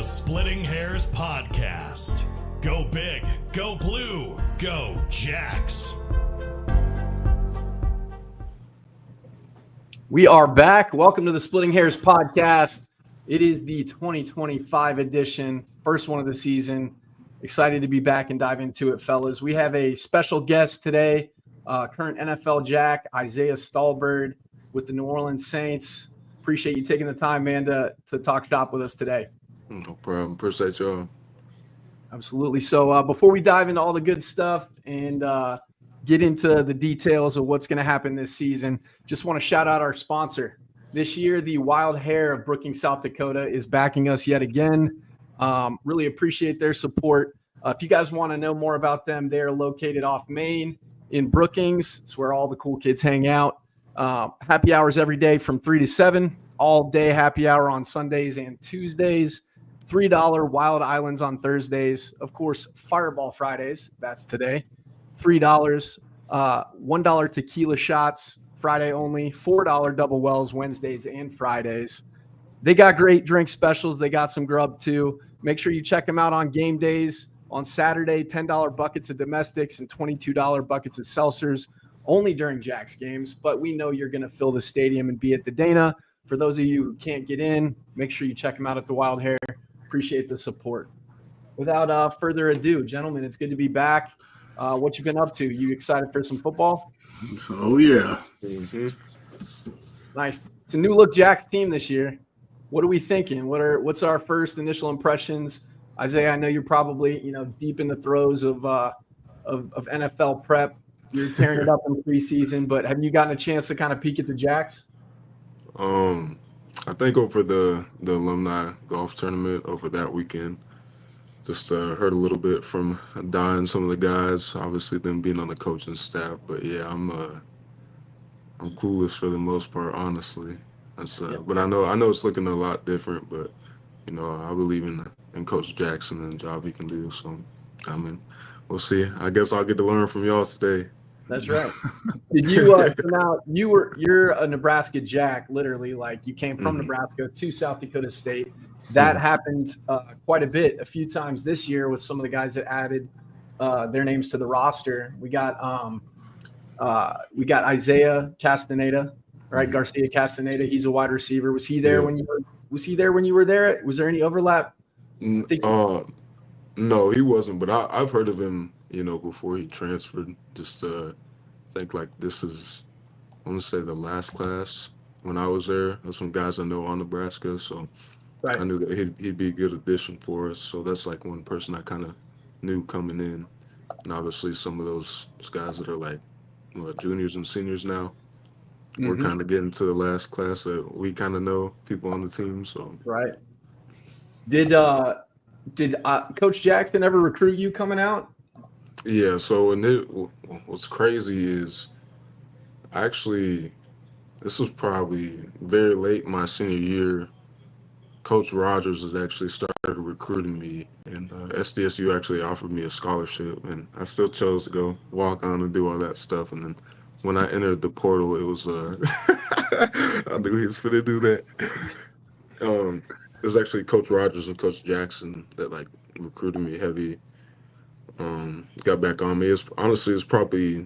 Splitting Hairs Podcast. Go big, go blue, go Jacks. We are back. Welcome to the Splitting Hairs Podcast. It is the 2025 edition, first one of the season. Excited to be back and dive into it, fellas. We have a special guest today, current NFL Jack, Isaiah Stalbird with the New Orleans Saints. Appreciate you taking the time, man, to talk shop with us today. No problem. Appreciate y'all. Absolutely. So before we dive into all the good stuff and get into the details of what's going to happen this season, just want to shout out our sponsor. This year, the Wild Hair of Brookings, South Dakota is backing us yet again. Really appreciate their support. If you guys want to know more about them, they're located off Main in Brookings. It's where all the cool kids hang out. Happy hours every day from 3 to 7. All day happy hour on Sundays and Tuesdays. $3 Wild Islands on Thursdays. Of course, Fireball Fridays. That's today. $3. $1 tequila shots Friday only. $4 double wells Wednesdays and Fridays. They got great drink specials. They got some grub too. Make sure you check them out on game days. On Saturday, $10 buckets of domestics and $22 buckets of seltzers. Only during Jack's games, but we know you're going to fill the stadium and be at the Dana. For those of you who can't get in, make sure you check them out at the Wild Hair. Appreciate the support. Without further ado, gentlemen, it's good to be back. What you been up to? You excited for some football? Oh, yeah. Mm-hmm. Nice. It's a new look Jack's team this year. What are we thinking? What's our first initial impressions? Isaiah, I know you're probably deep in the throes of NFL prep. You're tearing it up in preseason, but have you gotten a chance to kind of peek at the Jacks? I think over the alumni golf tournament over that weekend, just heard a little bit from Don, some of the guys, obviously them being on the coaching staff. But yeah, I'm clueless for the most part, honestly. That's But I know it's looking a lot different. But I believe in Coach Jackson and the job he can do. So I mean, we'll see. I guess I'll get to learn from y'all today. That's right. Did you now you're a Nebraska Jack, literally, like you came from Nebraska to South Dakota State. That happened quite a few times this year with some of the guys that added their names to the roster. We got Isaiah Castaneda, right? Garcia Castaneda. He's a wide receiver. Was he there when you were there? Was there any overlap? No, he wasn't, but I've heard of him, before he transferred. Just think like this is, I want to say the last class when I was there. There's some guys I know on Nebraska, so right. I knew that he'd be a good addition for us. So that's like one person I kind of knew coming in. And obviously some of those guys that are like juniors and seniors now, we're kind of getting to the last class that we kind of know people on the team. So right. Did Coach Jackson ever recruit you coming out? Yeah, so what's crazy is this was probably very late my senior year. Coach Rogers had actually started recruiting me, and SDSU actually offered me a scholarship, and I still chose to go walk on and do all that stuff. And then when I entered the portal, it was I knew he was going to do that. It was actually Coach Rogers and Coach Jackson that like recruited me heavy. Got back on me. It's probably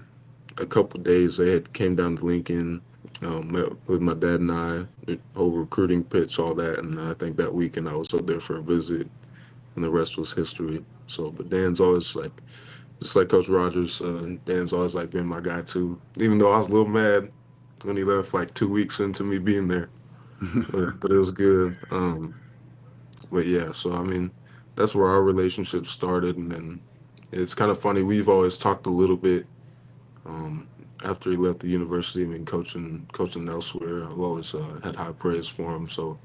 a couple days. They had came down to Lincoln, met with my dad and I, the whole recruiting pitch, all that. And I think that weekend I was up there for a visit, and the rest was history. So, but Dan's always like, just like Coach Rogers, Dan's always like been my guy too. Even though I was a little mad when he left like 2 weeks into me being there, but it was good. But yeah, so I mean, that's where our relationship started, and then it's kind of funny. We've always talked a little bit after he left the university. I mean, coaching elsewhere, I've always had high praise for him. So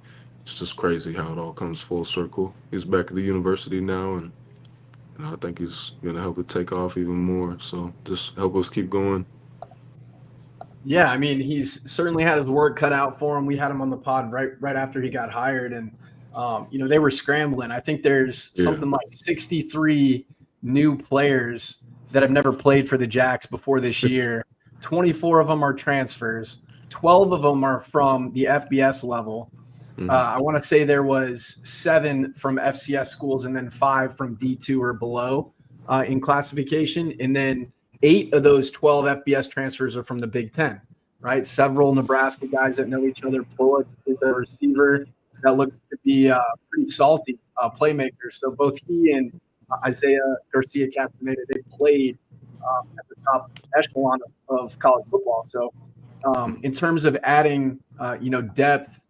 it's just crazy how it all comes full circle. He's back at the university now, and I think he's going to help it take off even more. So just help us keep going. Yeah, I mean, he's certainly had his work cut out for him. We had him on the pod right after he got hired, and they were scrambling. I think there's something like 63 new players that have never played for the Jacks before this year. 24 of them are transfers. 12 of them are from the FBS level. I want to say there was 7 from FCS schools and then 5 from D2 or below in classification. And then 8 of those 12 FBS transfers are from the Big Ten, right? Several Nebraska guys that know each other. Bullock is a receiver that looks to be pretty salty playmaker. So both he and Isaiah Garcia Castaneda, they played at the top echelon of college football. So in terms of adding, depth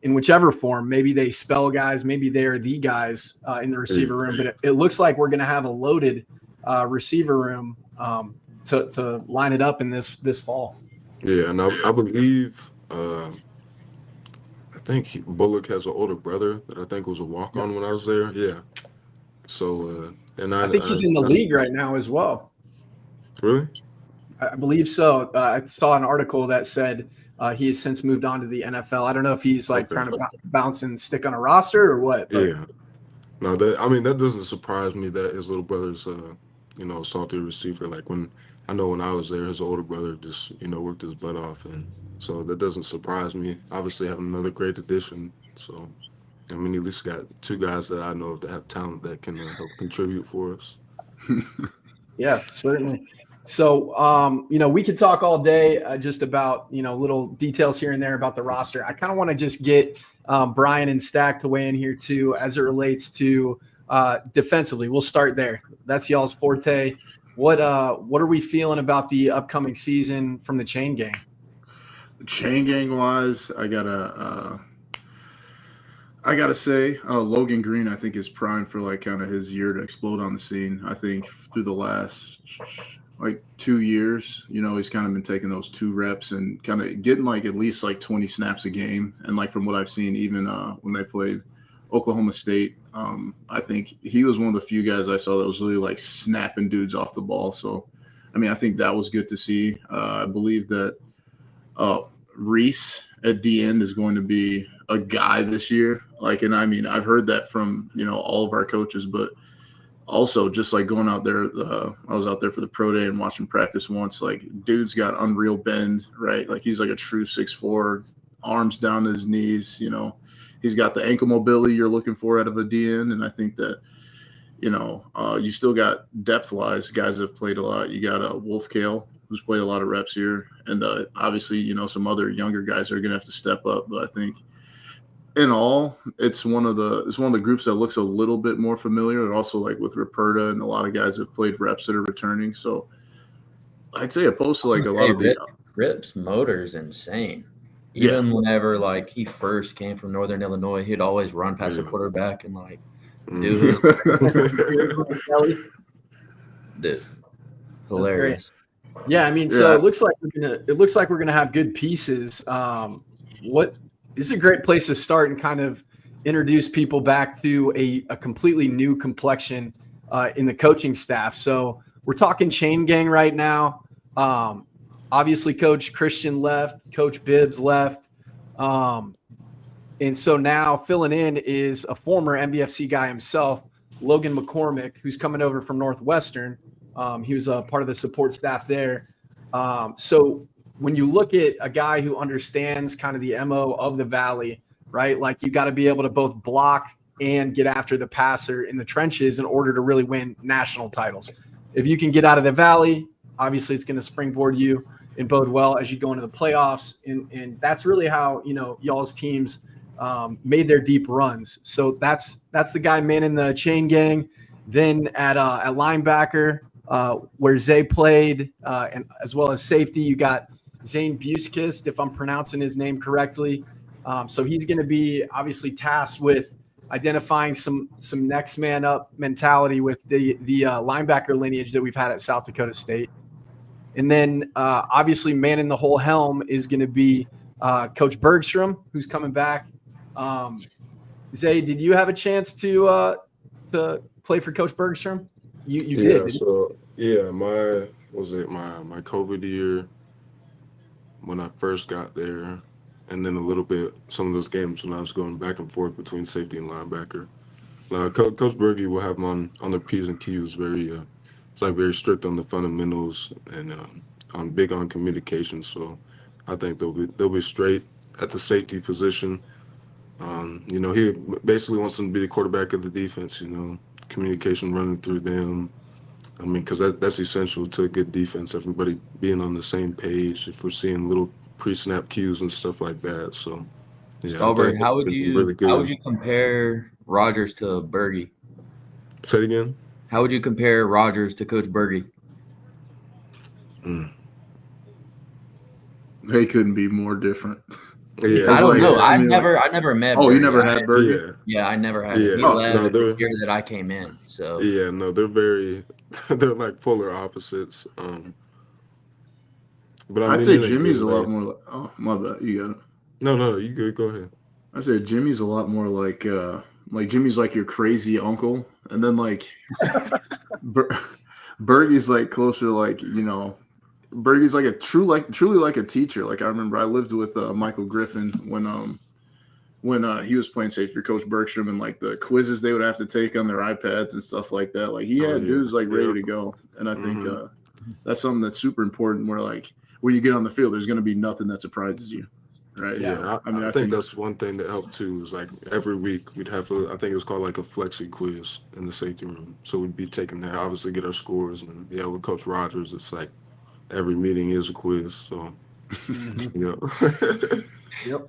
in whichever form, maybe they spell guys, maybe they're the guys in the receiver room, but it looks like we're going to have a loaded receiver room to line it up in this fall. Yeah, and I believe I think Bullock has an older brother that I think was a walk-on when I was there. Yeah. So and I think he's in the league right now as well. Really? I believe so. I saw an article that said he has since moved on to the NFL. I don't know if he's trying to bounce and stick on a roster or what. But. Yeah. No, that doesn't surprise me that his little brother's a salty receiver. Like when I was there, his older brother just worked his butt off, and so that doesn't surprise me. Obviously, having another great addition. So, at least got 2 guys that I know of that have talent that can help contribute for us. Yeah, certainly. So, we could talk all day just about, little details here and there about the roster. I kind of want to just get Brian and Stack to weigh in here too, as it relates to defensively. We'll start there. That's y'all's forte. What are we feeling about the upcoming season from the chain gang? Chain gang wise, I gotta say, Logan Green, I think, is primed for kind of his year to explode on the scene. I think through the last 2 years, he's kind of been taking those 2 reps and kind of getting at least 20 snaps a game. And from what I've seen, even when they played Oklahoma State, I think he was one of the few guys I saw that was really snapping dudes off the ball. So, I think that was good to see. I believe that Reese at the end is going to be a guy this year. I've heard that from, all of our coaches, but also just going out there, I was out there for the pro day and watching practice once, dude's got unreal bend, right? He's a true 6'4", arms down to his knees, he's got the ankle mobility you're looking for out of a DN. And I think that, you still got depth-wise guys that have played a lot. You got Wolf Kale, who's played a lot of reps here. And obviously, some other younger guys are going to have to step up. But I think in all, it's one of the groups that looks a little bit more familiar. And also with Ruperta and a lot of guys have played reps that are returning. So I'd say opposed to a lot of the Rip's motor's insane. Even whenever he first came from Northern Illinois, he'd always run past the quarterback and dude, hilarious. Yeah, so it looks like we're gonna have good pieces. This is a great place to start and kind of introduce people back to a completely new complexion in the coaching staff. So we're talking chain gang right now. Obviously, Coach Christian left, Coach Bibbs left. And so now filling in is a former MBFC guy himself, Logan McCormick, who's coming over from Northwestern. He was a part of the support staff there. So when you look at a guy who understands kind of the MO of the Valley, right? You got to be able to both block and get after the passer in the trenches in order to really win national titles. If you can get out of the Valley, obviously it's going to springboard you and bode well as you go into the playoffs. And that's really how, y'all's teams made their deep runs. So that's the guy manning the chain gang. Then at linebacker, where Zay played, and as well as safety, you got Zane Buskist, if I'm pronouncing his name correctly. So he's going to be obviously tasked with identifying some next man up mentality with the linebacker lineage that we've had at South Dakota State. And then obviously manning the whole helm is going to be Coach Bergstrom, who's coming back. Zay, did you have a chance to play for Coach Bergstrom? You did. So my COVID year when I first got there, and then a little bit some of those games when I was going back and forth between safety and linebacker. Coach Berge will have them on the P's and Q's. It's very strict on the fundamentals and on big on communication. So I think they'll be straight at the safety position. He basically wants them to be the quarterback of the defense. Communication running through them. I mean, because that's essential to a good defense. Everybody being on the same page. If we're seeing little pre-snap cues and stuff like that, so yeah, I Stalbird, think it's been really how would good. you compare Rodgers to Berge? Say it again. How would you compare Rodgers to Coach Berge? They couldn't be more different. Yeah, I don't know. yeah. I never met. Oh, you Berge. never had Berge? Yeah, I never had. Yeah. He Oh, left No, the year that I came in. So yeah, no, they're very, they're like polar opposites. But I mean, I'd say in a Jimmy's good a lot way. more. Oh, my bad. You got it. No, you good. Go ahead. I said Jimmy's a lot more like Jimmy's like your crazy uncle, and then like Bergie's like closer, like Bergie's like truly like a teacher. Like I remember I lived with Michael Griffin when he was playing safety for Coach Bergstrom, and like the quizzes they would have to take on their iPads and stuff like that. Like he Oh, had yeah. dudes like ready Yep. to go, and I think Mhm. that's something that's super important. Where like when you get on the field, there's going to be nothing that surprises you, right? Yeah, So, I think that's one thing that helped too. Is like every week we'd have I think it was called like a flexi quiz in the safety room. So we'd be taking that, obviously get our scores, and yeah, with Coach Rogers, it's like every meeting is a quiz. So yeah. Yep.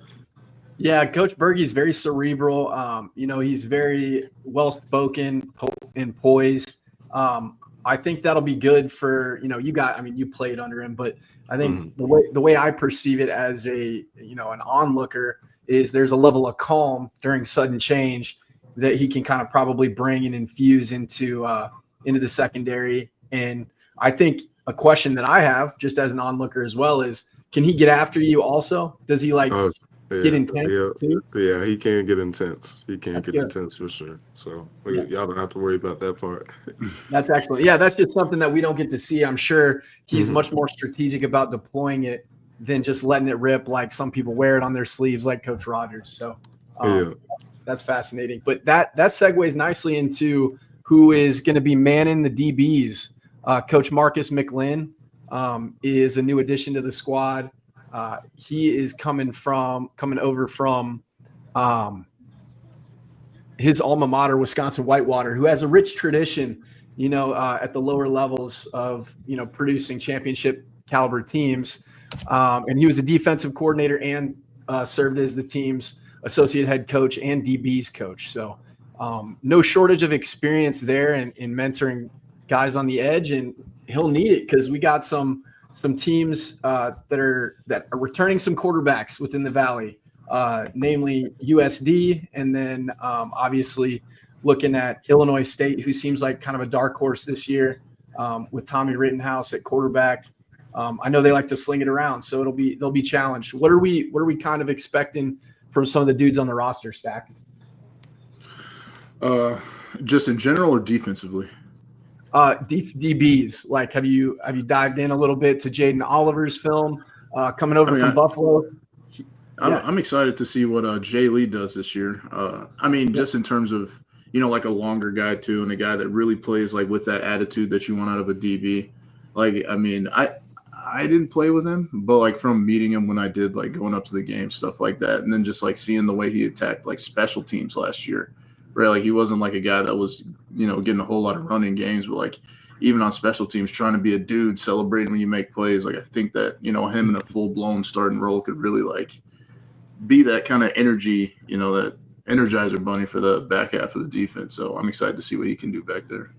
Yeah, Coach Bergey's very cerebral. He's very well spoken and poised. I think that'll be good for you played under him, but I think the way I perceive it as an onlooker is there's a level of calm during sudden change that he can kind of probably bring and infuse into the secondary. And I think a question that I have just as an onlooker as well is, can he get after you also? Does he get intense too? Yeah, he can get intense. He can That's get good. intense for sure. So y'all don't have to worry about that part. That's excellent. Yeah, that's just something that we don't get to see. I'm sure he's much more strategic about deploying it than just letting it rip like some people wear it on their sleeves like Coach Rogers. So that's fascinating. But that segues nicely into who is going to be manning the DBs. Coach Marcus McLinn is a new addition to the squad. He is coming over from his alma mater, Wisconsin Whitewater, who has a rich tradition, at the lower levels of, producing championship caliber teams. And he was a defensive coordinator and served as the team's associate head coach and DB's coach. So no shortage of experience there in mentoring guys on the edge, and he'll need it because we got some teams that are returning some quarterbacks within the Valley, namely USD, and then obviously looking at Illinois State, who seems like kind of a dark horse this year with Tommy Rittenhouse at quarterback. I know they like to sling it around, so they'll be challenged. What are we kind of expecting from some of the dudes on the roster, Stack? Just in general or defensively? DBs, like have you dived in a little bit to Jaden Oliver's film coming over from Buffalo? I'm excited to see what Jay Lee does this year. Just in terms of like a longer guy too, and a guy that really plays like with that attitude that you want out of a DB. Like I didn't play with him, but like from meeting him when I did, like going up to the game, stuff like that, and then just like seeing the way he attacked like special teams last year. Right, like he wasn't like a guy that was, getting a whole lot of running games, but like even on special teams, trying to be a dude, celebrating when you make plays. Like I think that him in a full blown starting role could really like be that kind of energy, that energizer bunny for the back half of the defense. So I'm excited to see what he can do back there.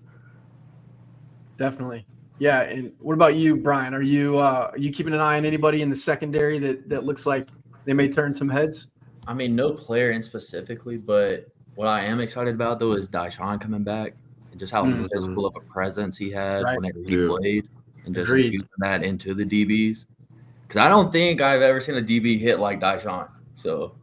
Definitely, yeah. And what about you, Brian? Are you keeping an eye on anybody in the secondary that looks like they may turn some heads? I mean, no player in specifically, but what I am excited about, though, is Dyshawn coming back and just how visible of a presence he had whenever he played, and just infusing that into the DBs. Because I don't think I've ever seen a DB hit like Dyshawn. So,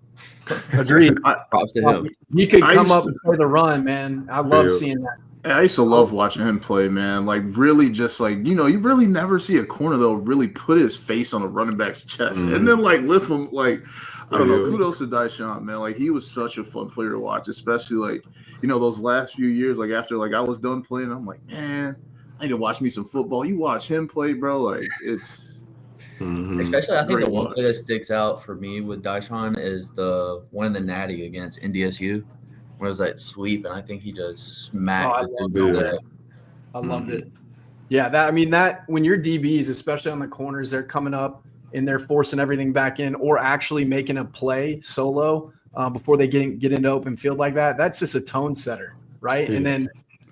agreed. Props to him. He could come up for the run, man. I love seeing that. I used to love watching him play, man. Like really just like, you really never see a corner though really put his face on a running back's chest and then like lift him like I don't know. Kudos to Dyshawn, man. Like he was such a fun player to watch, especially like, those last few years, like after like I was done playing, I'm like, man, I need to watch me some football. You watch him play, bro. Like it's Especially, I think Great the one watch. play that sticks out for me with Dyson is the one in the Natty against NDSU, where it was that sweep, and I think he just smacked the dude in the neck. I loved it. Yeah, that when your DBs, especially on the corners, they're coming up and they're forcing everything back in, or actually making a play solo before they get into open field like that. That's just a tone setter, right? Yeah, and then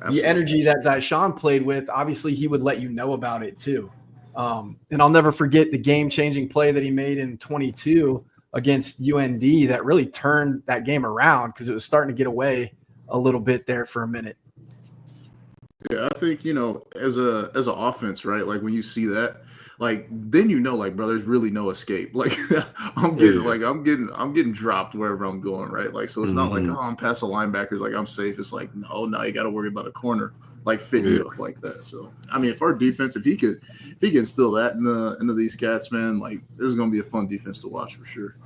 the energy that Dyson played with, obviously, he would let you know about it too. And I'll never forget the game-changing play that he made in 22 against UND that really turned that game around because it was starting to get away a little bit there for a minute. Yeah, I think, as an offense, right? Like when you see that, like then like, bro, there's really no escape. Like I'm getting dropped wherever I'm going, right? Like so it's not like, oh, I'm past the linebackers, like I'm safe. It's like, no, now you got to worry about a corner like fitting you up like that. So I mean, if our defense, if he can instill that into these cats, man, like this is gonna be a fun defense to watch for sure.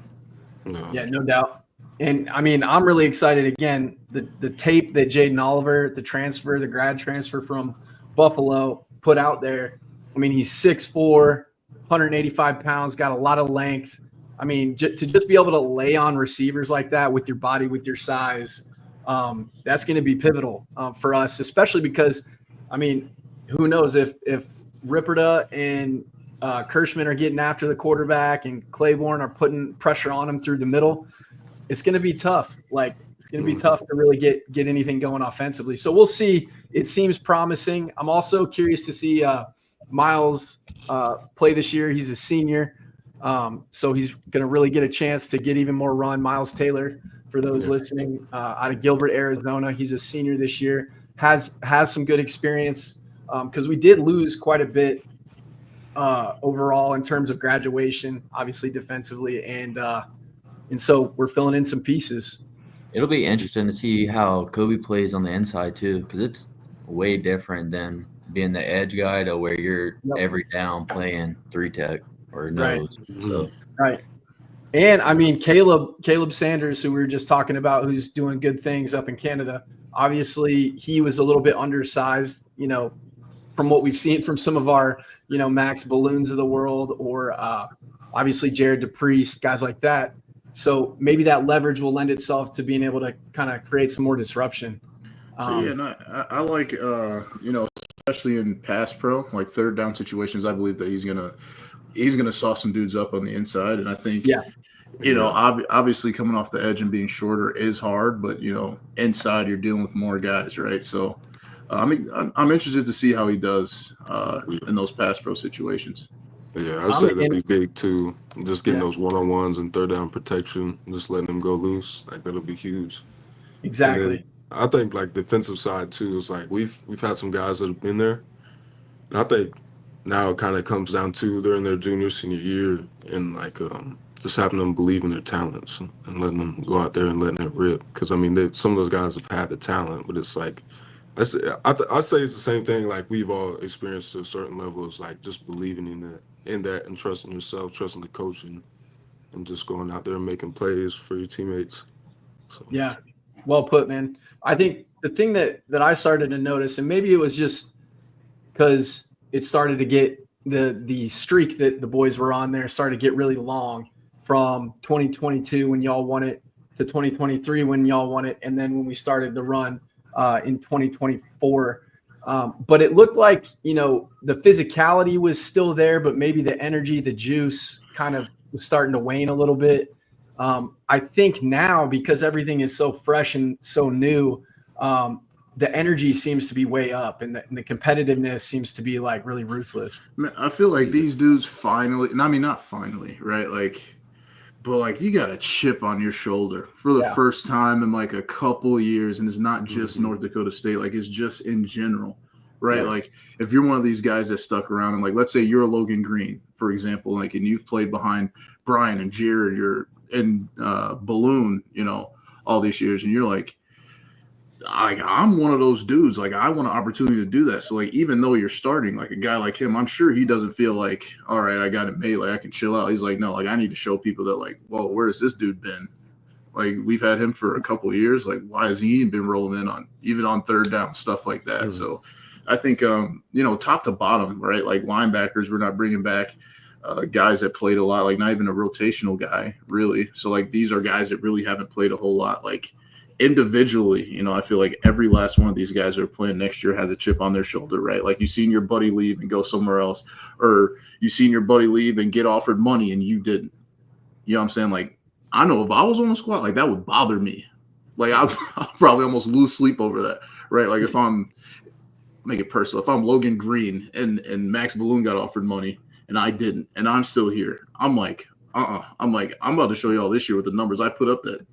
Yeah, no doubt. And I mean, I'm really excited again. The tape that Jaden Oliver, the grad transfer from Buffalo, put out there. I mean, he's 6'4", 185 pounds, got a lot of length. I mean, to just be able to lay on receivers like that with your body, with your size, that's going to be pivotal for us, especially because, I mean, who knows if Ripperda and Kirschman are getting after the quarterback and Claiborne are putting pressure on him through the middle. It's going to be tough. Like it's going to be tough to really get anything going offensively. So we'll see. It seems promising. I'm also curious to see Miles play this year. He's a senior. So he's going to really get a chance to get even more run. Miles Taylor, for those listening, out of Gilbert, Arizona. He's a senior this year, has some good experience because we did lose quite a bit overall in terms of graduation, obviously defensively, and so we're filling in some pieces. It'll be interesting to see how Kobe plays on the inside too, because it's way different than being the edge guy to where you're every down playing 3-tech or nose. Right. And I mean, Caleb Sanders, who we were just talking about, who's doing good things up in Canada. Obviously, he was a little bit undersized, from what we've seen from some of our, Max Balloons of the world, or obviously Jared DePriest, guys like that. So maybe that leverage will lend itself to being able to kind of create some more disruption. I like, especially in pass pro, like third down situations, I believe that he's gonna saw some dudes up on the inside, and I think, obviously coming off the edge and being shorter is hard, but inside you're dealing with more guys, right? So, I'm interested to see how he does in those pass pro situations. Yeah, I'd say that'd be big too. Just getting those one-on-ones and third down protection, just letting them go loose, like that'll be huge. Exactly. I think like defensive side too is like we've had some guys that have been there, and I think now it kind of comes down to they're in their junior, senior year, and like just having them believe in their talents and letting them go out there and letting it rip. Because I mean, some of those guys have had the talent, but it's like I say it's the same thing. Like we've all experienced to a certain level. It's like just believing in that and trusting yourself, trusting the coach, and just going out there and making plays for your teammates. So. Yeah, well put, man. I think the thing that I started to notice, and maybe it was just because it started to get the streak that the boys were on there started to get really long from 2022 when y'all won it to 2023 when y'all won it, and then when we started the run in 2024. But it looked like, the physicality was still there, but maybe the energy, the juice kind of was starting to wane a little bit. I think now, because everything is so fresh and so new, the energy seems to be way up, and the competitiveness seems to be like really ruthless. Man, I feel like these dudes finally, and I mean, not finally, right? But like you got a chip on your shoulder for the first time in like a couple years, and it's not just North Dakota State, like it's just in general, right? Yeah. Like if you're one of these guys that stuck around, and like let's say you're a Logan Green, for example, like and you've played behind Brian and Jared, and Balloon, all these years, and you're like, I'm one of those dudes. Like I want an opportunity to do that. So like even though you're starting, like a guy like him, I'm sure he doesn't feel like, all right, I got it made, like I can chill out. He's like, no, like I need to show people that like, well, where has this dude been? Like we've had him for a couple of years. Like why has he been rolling in even on third down, stuff like that? So I think top to bottom, right? Like linebackers, we're not bringing back guys that played a lot, like not even a rotational guy, really. So, like, these are guys that really haven't played a whole lot. Like, individually, you know, I feel like every last one of these guys that are playing next year has a chip on their shoulder, right? Like, you've seen your buddy leave and go somewhere else, or you've seen your buddy leave and get offered money and you didn't. You know what I'm saying? Like, I know if I was on the squad, like, that would bother me. Like, I'll probably almost lose sleep over that, right? Like, if I'm – make it personal. If I'm Logan Green and Max Balloon got offered money and I didn't, and I'm still here, I'm like, I'm about to show you all this year with the numbers I put up that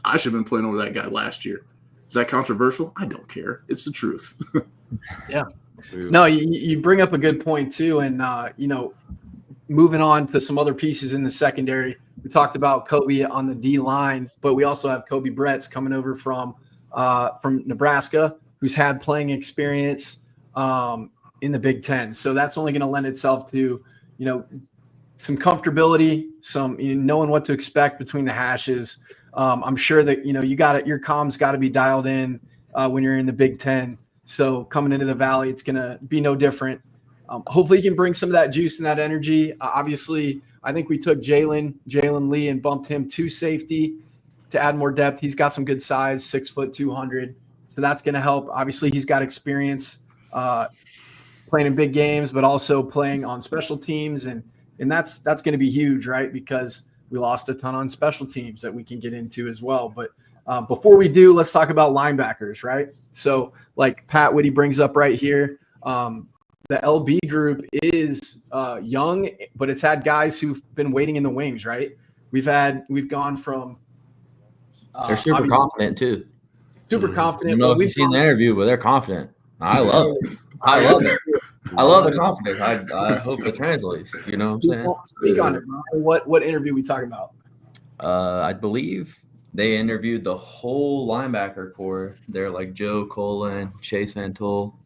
I should have been playing over that guy last year. Is that controversial? I don't care. It's the truth. Yeah. No, you bring up a good point too. And, you know, moving on to some other pieces in the secondary, we talked about Kobe on the D line, but we also have Kobe Bretts coming over from Nebraska, who's had playing experience in the Big Ten. So that's only going to lend itself to, you know, some comfortability, knowing what to expect between the hashes. I'm sure that, you know, your comms got to be dialed in when you're in the Big Ten. So coming into the Valley, it's going to be no different. Hopefully you can bring some of that juice and that energy. Obviously, I think we took Jalen Lee and bumped him to safety to add more depth. He's got some good size, 6 foot 200. So that's going to help. Obviously, he's got experience playing in big games, but also playing on special teams. And that's going to be huge, right? Because we lost a ton on special teams that we can get into as well. But before we do, let's talk about linebackers, right? So like Pat Whitty brings up right here, the LB group is young, but it's had guys who've been waiting in the wings, right? We've gone from they're super confident too. Super confident. I don't know if you've seen the interview, but they're confident. I love it. I love it. I love the confidence. I hope it translates. You know what I'm saying? Speak on it, bro. What interview are we talking about? I believe they interviewed the whole linebacker core. They're like Joe Colin, Chase Van Tull.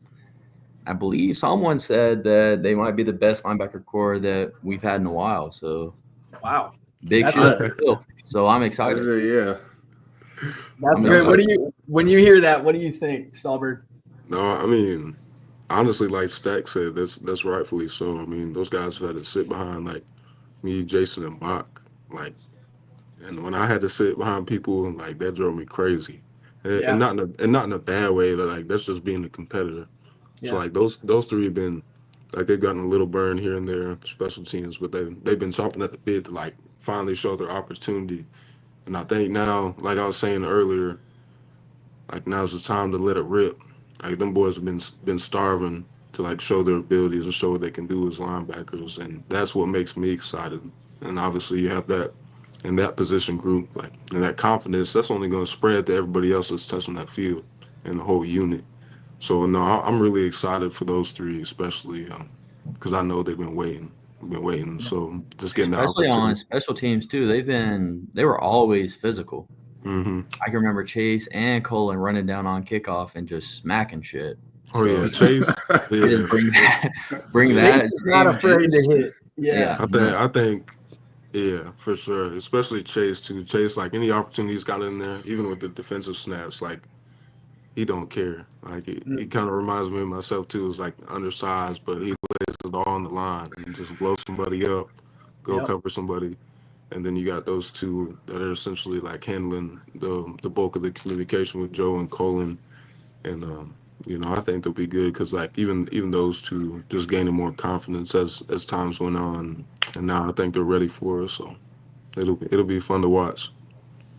I believe someone said that they might be the best linebacker core that we've had in a while. So, wow, big shit. So I'm excited. Yeah, that's great. When you hear that, what do you think, Stalbird? No, I mean, honestly, like Stack said, that's rightfully so. I mean, those guys had to sit behind like me, Jason, and Bach, like, and when I had to sit behind people, like, that drove me crazy, and not in a bad way. Like, that's just being a competitor. Yeah. So like those three have been like, they've gotten a little burn here and there, special teams, but they've been chomping at the bit to like finally show their opportunity. And I think now, like I was saying earlier, like now's the time to let it rip. Like, them boys have been starving to like show their abilities and show what they can do as linebackers, and that's what makes me excited. And obviously, you have that in that position group, like, and that confidence. That's only going to spread to everybody else that's touching that field and the whole unit. So no, I'm really excited for those three, especially because I know they've been waiting. So just getting especially on special teams too. They were always physical. Mm-hmm. I can remember Chase and Colin running down on kickoff and just smacking shit. Oh, yeah, Chase. Yeah. Just bring that. Not afraid to hit. Yeah. I think, yeah, for sure. Especially Chase too. Chase, like, any opportunity he's got in there, even with the defensive snaps, like, he don't care. Like, he kind of reminds me of myself too. It's like undersized, but he lays it all on the line and just blow somebody up, cover somebody. And then you got those two that are essentially like handling the bulk of the communication with Joe and Colin. And, you know, I think they'll be good because, like, even those two just gaining more confidence as times went on. And now I think they're ready for us. So it'll be fun to watch.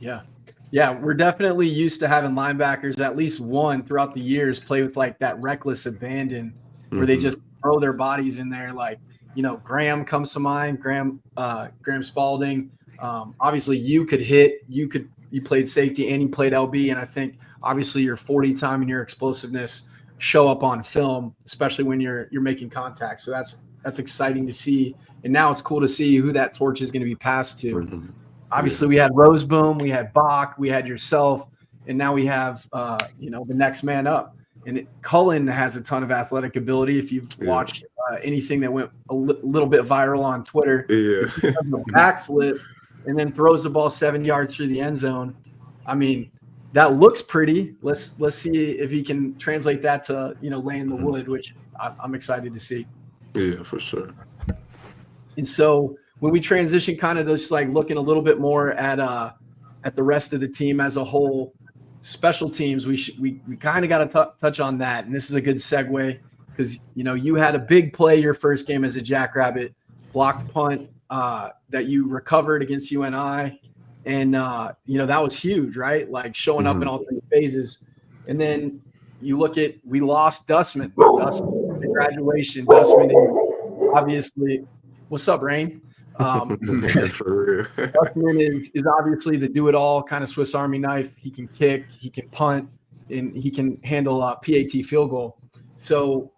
Yeah. Yeah, we're definitely used to having linebackers, at least one throughout the years, play with like that reckless abandon where they just throw their bodies in there. Like, you know, Graham comes to mind, Graham Spalding. Obviously, you could hit, you played safety and you played LB. And I think obviously your 40 time and your explosiveness show up on film, especially when you're making contact. So that's exciting to see. And now it's cool to see who that torch is going to be passed to. Mm-hmm. Obviously, we had Roseboom, we had Bach, we had yourself, and now we have, the next man up. And Cullen has a ton of athletic ability. If you've watched anything that went a little bit viral on Twitter, backflip and then throws the ball 7 yards through the end zone. I mean, that looks pretty. Let's see if he can translate that to, laying the wood, which I'm excited to see. Yeah, for sure. And so when we transition kind of just like looking a little bit more at the rest of the team as a whole, special teams, we kind of got to touch on that. And this is a good segue because, you had a big play your first game as a Jackrabbit, blocked punt that you recovered against UNI. And, that was huge, right? Like showing up in all three phases. And then you look at, we lost Dustman to graduation. Dustman is obviously, what's up, Rain? For real. Dustman is obviously the do-it-all kind of Swiss Army knife. He can kick, he can punt, and he can handle a PAT field goal. So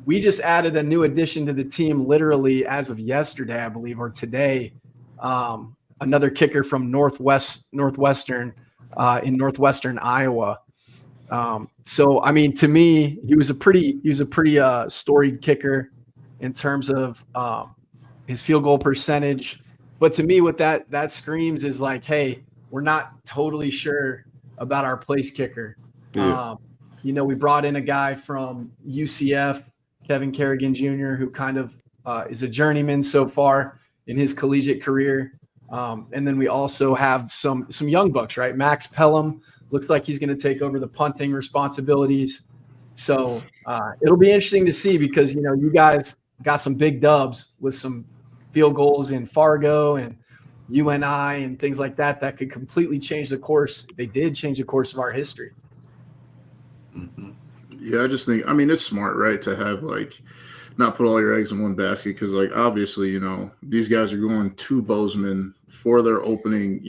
we just added a new addition to the team literally as of yesterday, I believe, or today. Another kicker from Northwestern in Northwestern Iowa. So I mean, to me, he was a pretty storied kicker in terms of his field goal percentage. But to me, what that screams is like, hey, we're not totally sure about our place kicker. Yeah. We brought in a guy from UCF, Kevin Kerrigan Jr., who kind of is a journeyman so far in his collegiate career. And then we also have some young bucks, right? Max Pelham looks like he's going to take over the punting responsibilities. So it'll be interesting to see because, you guys got some big dubs with some field goals in Fargo and UNI and things like that could completely change the course. They did change the course of our history. Mm-hmm. Yeah, I just think, it's smart, right, to have, not put all your eggs in one basket because, obviously, these guys are going to Bozeman for their opening,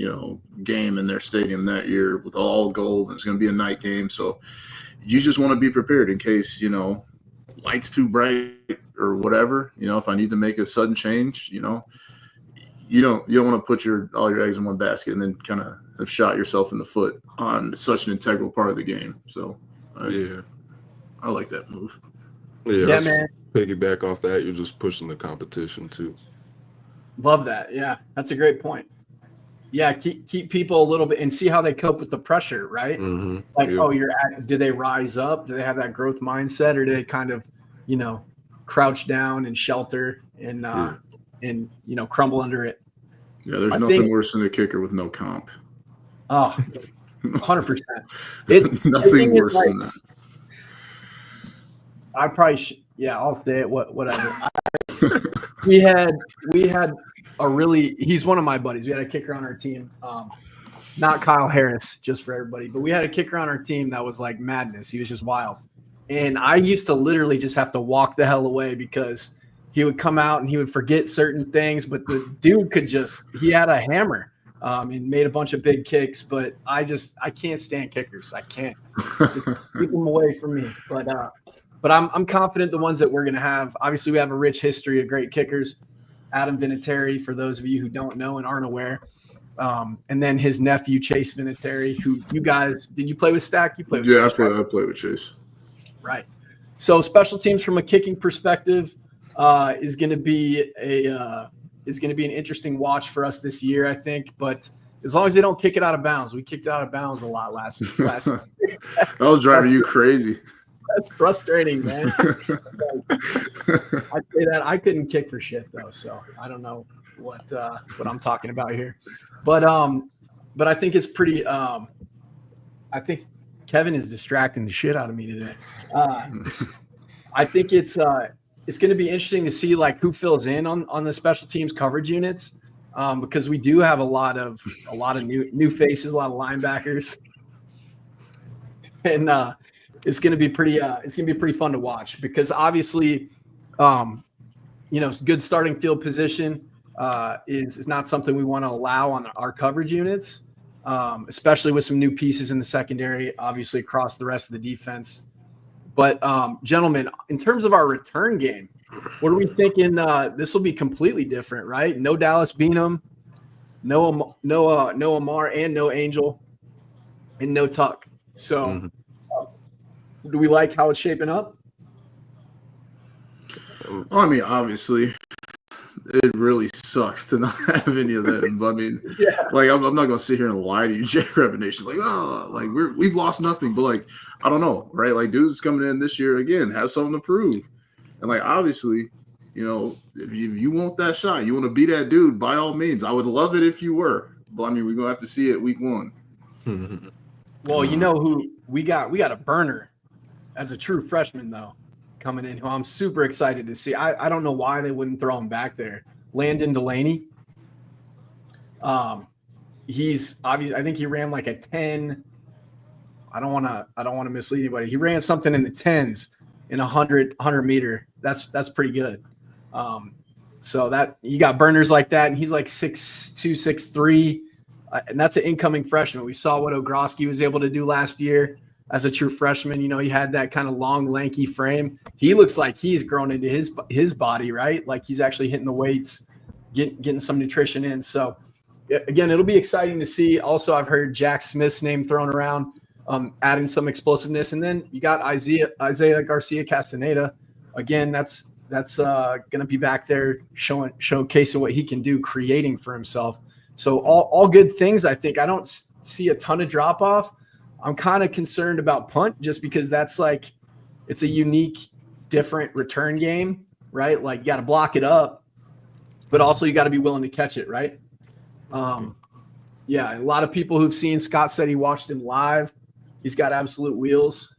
game in their stadium that year with all gold, and it's going to be a night game. So you just want to be prepared in case, light's too bright or whatever. If I need to make a sudden change, you don't want to put all your eggs in one basket and then kind of have shot yourself in the foot on such an integral part of the game. So I like that move. Yeah, man. Piggyback off that, you're just pushing the competition too. Love that. Yeah, that's a great point. Yeah, keep people a little bit and see how they cope with the pressure, right? Mm-hmm. Do they rise up? Do they have that growth mindset, or do they kind of, crouch down and shelter and crumble under it? Yeah, there's nothing worse than a kicker with no comp. Oh, 100%. It's nothing worse than that. I probably yeah, I'll say it. Whatever. We had he's one of my buddies. We had a kicker on our team. Not Kyle Harris, just for everybody, but we had a kicker on our team that was like madness. He was just wild. And I used to literally just have to walk the hell away because he would come out and he would forget certain things, but the dude he had a hammer and made a bunch of big kicks, but I can't stand kickers. I can't. Just keep them away from me. But I'm confident the ones that we're going to have. Obviously, we have a rich history of great kickers. Adam Vinatieri, for those of you who don't know and aren't aware. And then his nephew, Chase Vinatieri, who you guys – did you play with Stack? You played with Chase, right? I played with Chase. Right. So special teams from a kicking perspective is going to be an interesting watch for us this year, I think. But as long as they don't kick it out of bounds. We kicked it out of bounds a lot last year. That was driving you crazy. That's frustrating, man. I'd say that I couldn't kick for shit though, so I don't know what I'm talking about here. But I think it's pretty. I think Kevin is distracting the shit out of me today. I think it's going to be interesting to see like who fills in on the special teams coverage units because we do have a lot of new faces, a lot of linebackers, and. It's going to be pretty fun to watch because obviously, good starting field position is not something we want to allow on our coverage units, especially with some new pieces in the secondary, obviously across the rest of the defense. But gentlemen, in terms of our return game, what are we thinking? This will be completely different, right? No Dallas Beanham, no Amar, and no Angel, and no Tuck. So. Mm-hmm. Do we like how it's shaping up? Well, obviously, it really sucks to not have any of them. But I'm not gonna sit here and lie to you, J-Rabbit Nation. We've lost nothing, but I don't know, right? Dudes coming in this year again have something to prove, and obviously, you know, if you want that shot, you want to be that dude, by all means. I would love it if you were. But I mean, we're gonna have to see it week 1. Well, you know who we got a burner as a true freshman though coming in, who I'm super excited to see. I don't know why they wouldn't throw him back there. Landon Delaney. He's obviously, I think he ran like a 10. I don't want to mislead anybody. He ran something in the 10s in 100 meter. That's pretty good. So that you got burners like that, and he's like 6'2", 6'3", and that's an incoming freshman. We saw what Ogroski was able to do last year as a true freshman. You know, he had that kind of long, lanky frame. He looks like he's grown into his body, right? Like he's actually hitting the weights, getting some nutrition in. So again, it'll be exciting to see. Also, I've heard Jack Smith's name thrown around, adding some explosiveness. And then you got Isaiah Garcia Castaneda. Again, that's going to be back there showcasing what he can do, creating for himself. So all good things, I think. I don't see a ton of drop off. I'm kind of concerned about punt just because that's like it's a unique, different return game, right? Like you got to block it up, but also you got to be willing to catch it, right? Yeah, a lot of people who've seen Scott said he watched him live. He's got absolute wheels.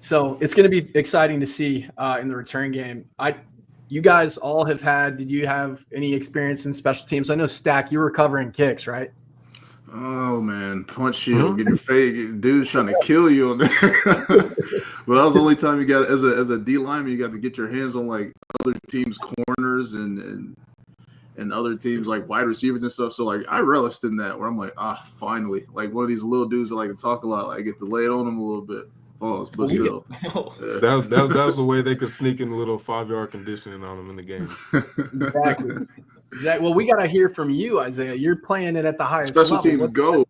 So it's going to be exciting to see in the return game. You guys all have had. Did you have any experience in special teams? I know Stack, you were covering kicks, right? Oh man, punch shield, get your face, dude's trying to kill you on there. Well, that was the only time you got as a D lineman, you got to get your hands on like other teams' corners and other teams like wide receivers and stuff. So like I relished in that where I'm like, finally, like one of these little dudes that like to talk a lot, like I get to lay it on them a little bit. Pause, but still. Yeah. That was the way they could sneak in a little 5-yard conditioning on them in the game. Exactly. Well, we got to hear from you, Isaiah. You're playing it at the highest special level. Teams go.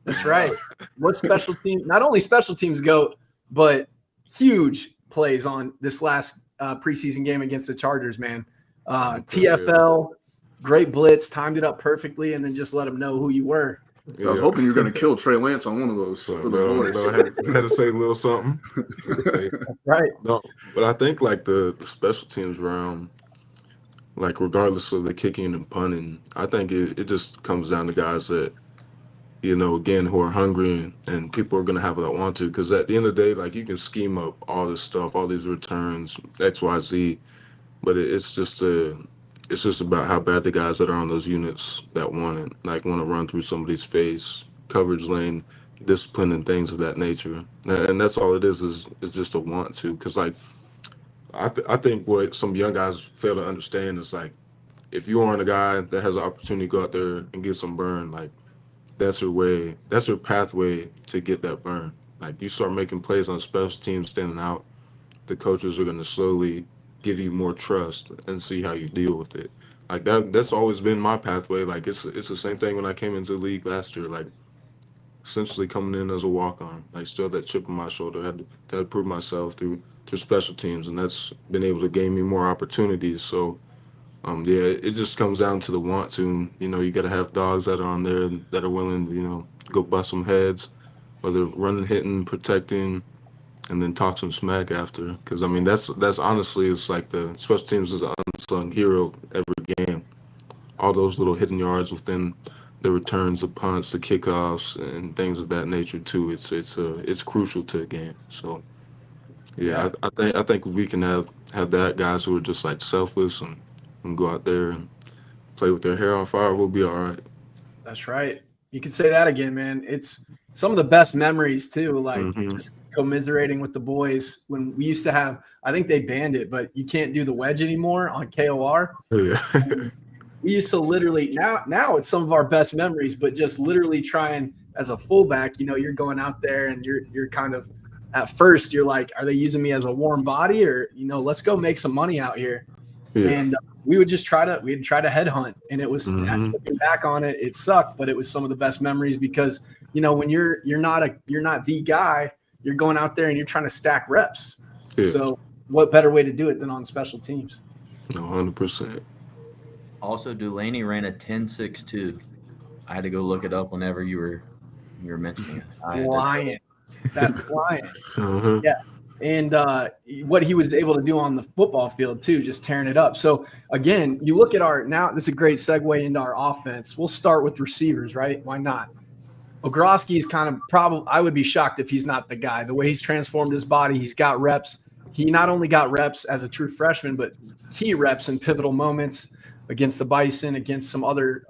That's right. What special team? Not only special teams go, but huge plays on this last preseason game against the Chargers, man. TFL, great blitz, timed it up perfectly, and then just let them know who you were. Yeah. I was hoping you were going to kill Trey Lance on one of those for the boys. No, I had to say a little something. Right. No, but I think like the special teams round, like regardless of the kicking and punting, I think it just comes down to guys that, you know, again, who are hungry and people are going to have that want to. Because at the end of the day, like you can scheme up all this stuff, all these returns, X, Y, Z, but it's just about how bad the guys that are on those units that want it, like want to run through somebody's face, coverage lane, discipline, and things of that nature. And that's all it is just a want to. Because like I think what some young guys fail to understand is like if you aren't a guy that has an opportunity to go out there and get some burn, like that's your pathway to get that burn. Like you start making plays on special teams standing out, the coaches are going to slowly give you more trust and see how you deal with it. Like that's always been my pathway. Like it's the same thing when I came into the league last year, like essentially coming in as a walk-on. Like still that chip on my shoulder, had to prove myself through special teams, and that's been able to gain me more opportunities. So yeah, it just comes down to the want to. You know, you got to have dogs that are on there that are willing to, you know, go bust some heads, whether running, hitting, protecting, and then talk some smack after. Because I mean, that's honestly, it's like the special teams is an unsung hero every game. All those little hidden yards within the returns, the punts, the kickoffs, and things of that nature too. It's crucial to the game. So yeah, I think if we can have that guys who are just like selfless and go out there and play with their hair on fire, we'll be all right. That's right. You can say that again, man. It's some of the best memories too, like just commiserating with the boys when we used to have, I think they banned it, but you can't do the wedge anymore on KOR. Yeah. We used to literally, now it's some of our best memories, but just literally trying as a fullback, you know, you're going out there and you're kind of, at first you're like, are they using me as a warm body, or, you know, let's go make some money out here. Yeah. And we would just try to headhunt, and it was looking back on it, it sucked, but it was some of the best memories because, you know, when you're not the guy, you're going out there and you're trying to stack reps. Yeah. So what better way to do it than on special teams? 100%. Also, Delaney ran a 10.62. I had to go look it up whenever you were mentioning it. Lying. That's lying. Yeah. and what he was able to do on the football field too, just tearing it up. So again, you look at this is a great segue into our offense. We'll start with receivers, right? Why not? Ogroski is kind of I would be shocked if he's not the guy. The way he's transformed his body, he's got reps. He not only got reps as a true freshman, but key reps in pivotal moments against the Bison, against some other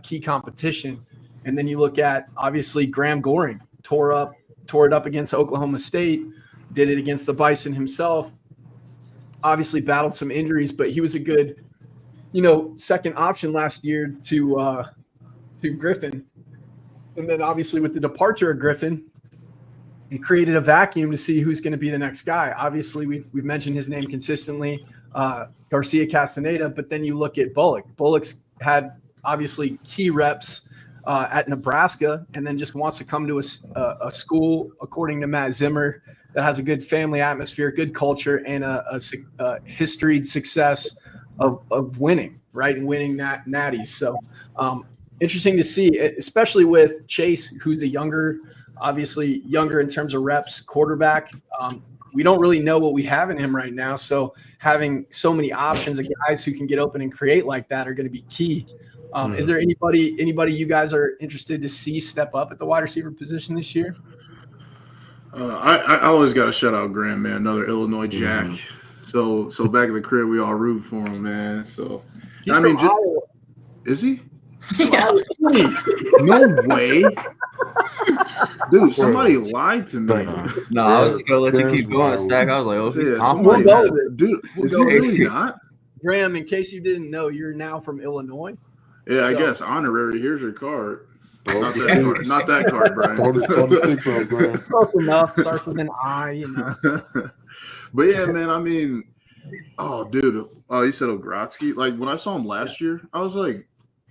key competition. And then you look at, obviously, Graham Goring tore it up against Oklahoma State, did it against the Bison himself, obviously battled some injuries, but he was a good, second option last year to Griffin. And then obviously with the departure of Griffin, it created a vacuum to see who's going to be the next guy. Obviously, we've mentioned his name consistently, Garcia Castaneda, but then you look at Bullock. Bullock's had obviously key reps at Nebraska, and then just wants to come to a school, according to Matt Zimmer, that has a good family atmosphere, good culture, and a historied success of winning, right, and winning natties. So interesting to see, especially with Chase, who's obviously younger in terms of reps, quarterback. We don't really know what we have in him right now. So having so many options of guys who can get open and create like that are going to be key. Is there anybody you guys are interested to see step up at the wide receiver position this year? I always got to shout out Graham, man, another Illinois Jack. So back at the crib, we all root for him, man. So he's from Iowa. Is he? Yeah. No way. Dude, somebody lied to me. No, I was just going to let you keep going, Stack. I was like, oh, he's somebody we'll go with it. Dude, is he really not? Graham, in case you didn't know, you're now from Illinois. Yeah, I guess. Honorary, here's your card. Not that card, Brian. Close enough. Starts with an I, But yeah, man, I mean, dude. You said Ogroski. Like, when I saw him last year,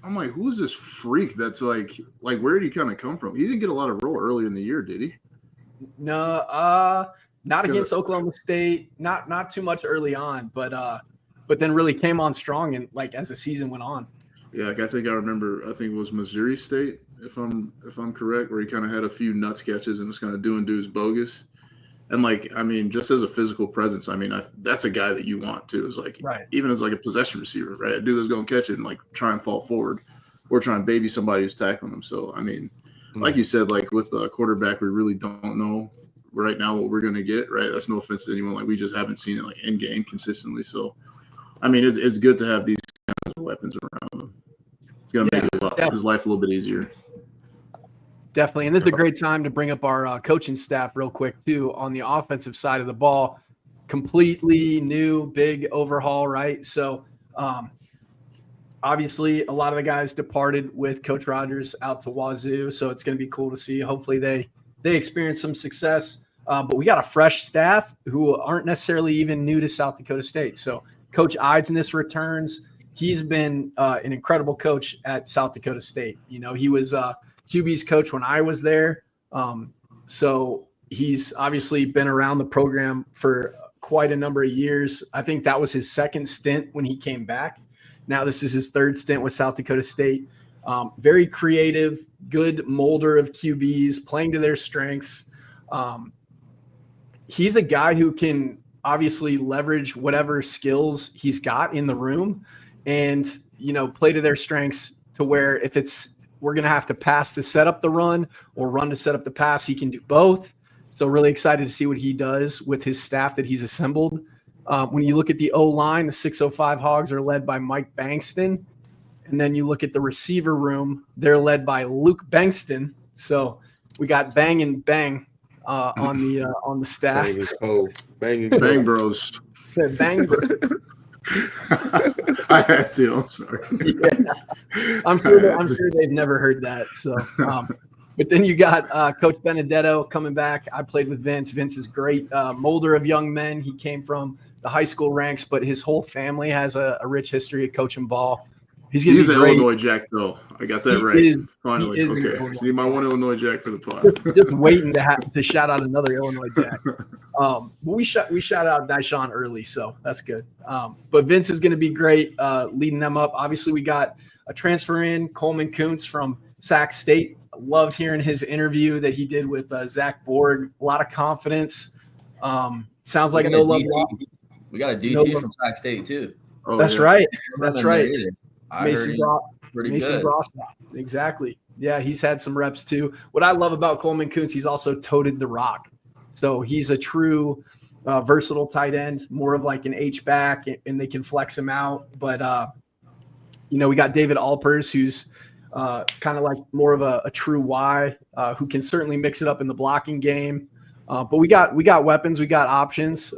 I'm like, who's this freak that's like where did he kind of come from? He didn't get a lot of role early in the year, did he? No, not against Oklahoma State. Not too much early on, but then really came on strong and as the season went on. Yeah, I think it was Missouri State, if I'm correct, where he kind of had a few nuts catches and was kind of doing dudes bogus. And just as a physical presence, that's a guy that you want too. Is right. Even as a possession receiver, right? A dude that's going to catch it and try and fall forward, or try and baby somebody who's tackling them. So like you said, with the quarterback, we really don't know right now what we're going to get. Right? That's no offense to anyone. We just haven't seen it in game consistently. So, it's good to have these kinds of weapons around him. It's going to make his life a little bit easier. Definitely. And this is a great time to bring up our coaching staff real quick, too, on the offensive side of the ball. Completely new, big overhaul, right? So, obviously, a lot of the guys departed with Coach Rogers out to Wazoo, so it's going to be cool to see. Hopefully, they experience some success. But we got a fresh staff who aren't necessarily even new to South Dakota State. So, Coach Eidsness returns. He's been an incredible coach at South Dakota State. He was QB's coach when I was there. So he's obviously been around the program for quite a number of years. I think that was his second stint when he came back. Now this is his third stint with South Dakota State. Very creative, good molder of QBs, playing to their strengths. He's a guy who can obviously leverage whatever skills he's got in the room and, play to their strengths to where if we're going to have to pass to set up the run or run to set up the pass, he can do both. So really excited to see what he does with his staff that he's assembled. When you look at the O-line, the 605 Hogs are led by Mike Bankston. And then you look at the receiver room, they're led by Luke Bankston. So we got Bang and Bang on the staff. Bang Bros. Said Bang Bros. I had to. I'm sorry. Yeah. I'm sure they've never heard that. So, but then you got Coach Benedetto coming back. I played with Vince. Vince is great molder of young men. He came from the high school ranks, but his whole family has a rich history of coaching ball. He's an Illinois Jack, though. I got that right. Finally. Okay. So you might want Illinois Jack for the pod. Just waiting to shout out another Illinois Jack. But we shout out Dyshawn early, so that's good. But Vince is going to be great leading them up. Obviously, we got a transfer in, Coleman Kuntz from Sac State. Loved hearing his interview that he did with Zach Borg. A lot of confidence. Sounds like no love. We got a DT from Sac State too. Oh, that's right. That's right. Mason Gross. Exactly. Yeah, he's had some reps too. What I love about Coleman Kuntz, he's also toted the rock. So he's a true versatile tight end, more of like an H-back, and they can flex him out. But, we got David Alpers, who's kind of like more of a true Y, who can certainly mix it up in the blocking game. But we got weapons, we got options.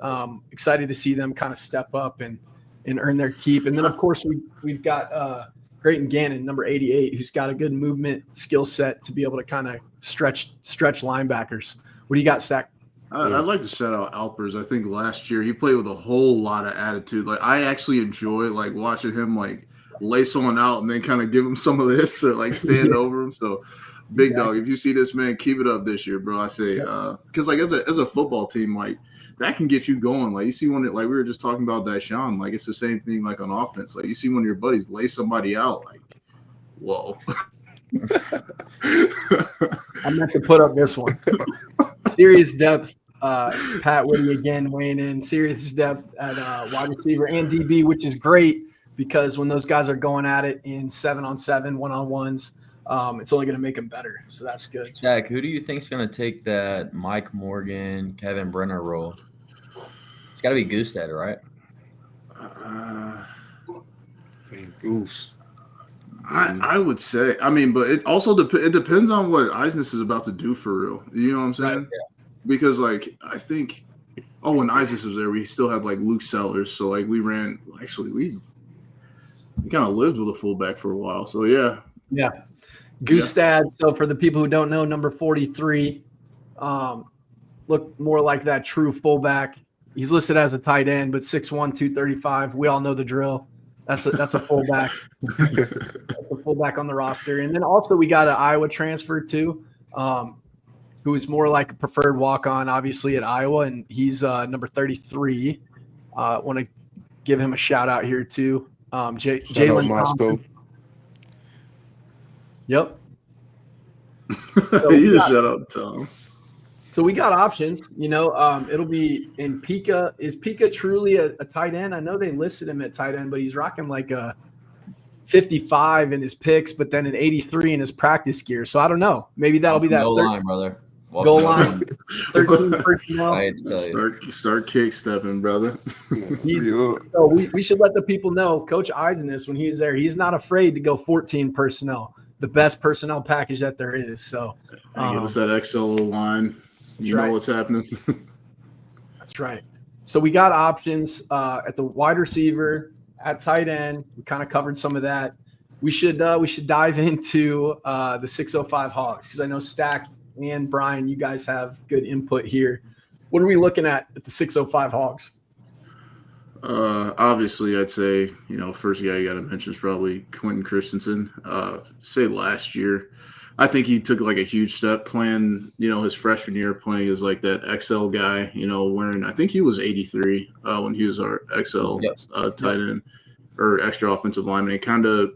Excited to see them kind of step up and earn their keep. And then, of course, we've got Creighton Gannon, number 88, who's got a good movement skill set to be able to kind of stretch linebackers. What do you got, Stack? I'd like to shout out Alpers. I think last year he played with a whole lot of attitude. Like, I actually enjoy like watching him like lay someone out and then kind of give him some of this or like stand over him. So big dog, if you see this man, keep it up this year, bro. I say, because like as a football team, like that can get you going. Like you see when like we were just talking about Deshaun, like it's the same thing like on offense. Like you see one of your buddies lay somebody out, like, whoa. I meant to put up this one. Serious depth. Pat Whitty again weighing in. Serious depth at wide receiver and DB, which is great because when those guys are going at it in 7-on-7, 1-on-1s, it's only going to make them better. So that's good. Zach, who do you think is going to take that Mike Morgan, Kevin Brenner role? It's got to be Gustad, right? Goose. I would say. I mean, but it also it depends on what Eisnes is about to do for real. You know what I'm saying? Right, yeah. Because like I think, when Eisnes was there, we still had like Luke Sellers. So like we kind of lived with a fullback for a while. So yeah. Gustad. So for the people who don't know, number 43, look more like that true fullback. He's listed as a tight end, but 6'1", 235. We all know the drill. That's a fullback. That's a fullback on the roster. And then also we got an Iowa transfer too, who is more like a preferred walk-on, obviously, at Iowa, and he's number 33. Want to give him a shout-out here too. Jalen Thompson. Yep. You just shut up, Tom. So we got options. It'll be in Pika. Is Pika truly a tight end? I know they listed him at tight end, but he's rocking like a 55 in his picks, but then an 83 in his practice gear. So I don't know. Maybe that'll be that goal line, brother. Goal line. 13 personnel. I hate to tell you. Start kick stepping, brother. So we should let the people know. Coach Eisnes, when he was there, he's not afraid to go 14 personnel, the best personnel package that there is. So give us that XLO line. You know what's happening. That's right. So we got options at the wide receiver, at tight end. We kind of covered some of that. We should dive into the 605 Hogs because I know Stack and Brian, you guys have good input here. What are we looking at the 605 Hogs? Obviously, I'd say first guy you got to mention is probably Quentin Christensen. Say last year. I think he took like a huge step playing, his freshman year playing as like that XL guy, wearing, I think he was 83 when he was our XL tight end or extra offensive lineman. And kind of,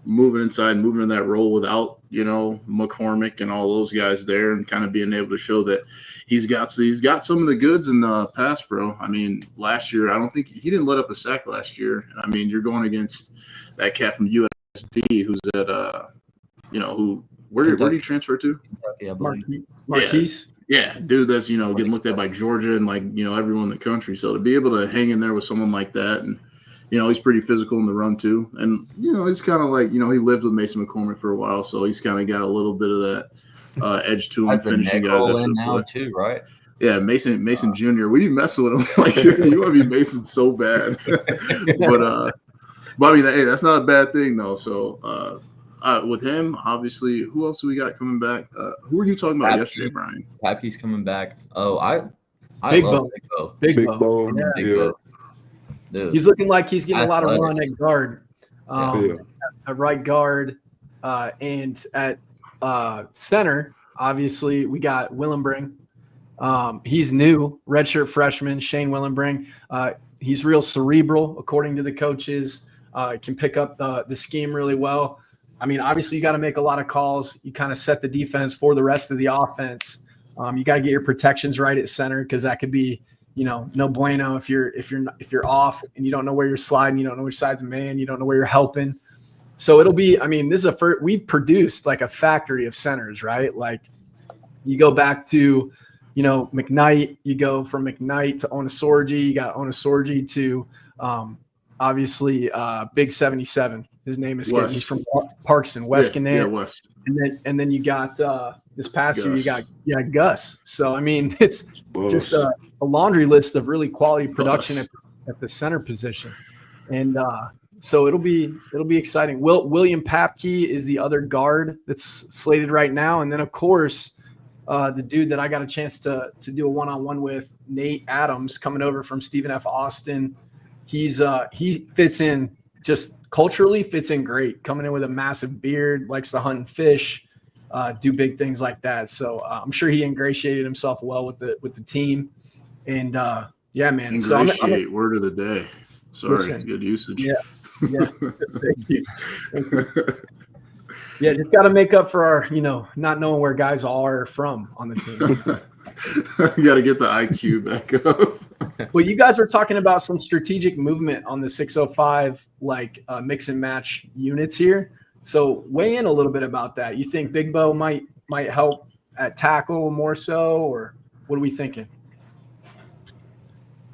moving inside, moving in that role without, McCormick and all those guys there and kind of being able to show that he's got some of the goods in the pass, bro. I mean, last year, I don't think he didn't let up a sack last year. I mean, you're going against that cat from USD who's at, where did he transfer to? Marquise. Yeah, dude, that's getting looked at by Georgia and like everyone in the country. So to be able to hang in there with someone like that, and he's pretty physical in the run too, and he's kind of like he lived with Mason McCormick for a while, so he's kind of got a little bit of that edge to him. Finishing guy now too, right? Yeah, Mason Jr. We didn't mess with him. Like you want to be Mason so bad, but I mean, hey, that's not a bad thing though. So. With him, obviously, who else do we got coming back? Who were you talking about yesterday, Brian? Papke's coming back. Oh, I Big love Bo. Big Bo. Big Bo. Dude. He's looking like he's getting a lot of run at guard, at right guard, and at center. Obviously, we got Willenbring. He's new, redshirt freshman, Shane Willenbring. He's real cerebral, according to the coaches. Can pick up the scheme really well. I mean, obviously, you got to make a lot of calls. You kind of set the defense for the rest of the offense. You got to get your protections right at center, because that could be, no bueno if you're off and you don't know where you're sliding, you don't know which side's a man, you don't know where you're helping. So it'll be, this is we've produced like a factory of centers, right? Like you go back to, McKnight, you go from McKnight to Onasorgi, you got Onasorgi to obviously Big 77. His name is he's from Parkston, West Canaan. Yeah, West. And then you got this past year you got Gus. So it's just a laundry list of really quality production at the center position. And so it'll be exciting. William Papke is the other guard that's slated right now. And then of course, the dude that I got a chance to do a one-on-one with, Nate Adams, coming over from Stephen F. Austin. He fits in, just culturally fits in great, coming in with a massive beard, likes to hunt and fish, do big things like that. So I'm sure he ingratiated himself well with the team. And yeah, man. Ingratiate, so word of the day. Sorry, listen, good usage. Yeah. Thank you. Yeah, just got to make up for our, not knowing where guys are from on the team. You got to get the IQ back up. Well, you guys were talking about some strategic movement on the 605, like mix and match units here. So weigh in a little bit about that. You think Big Bo might help at tackle more so, or what are we thinking?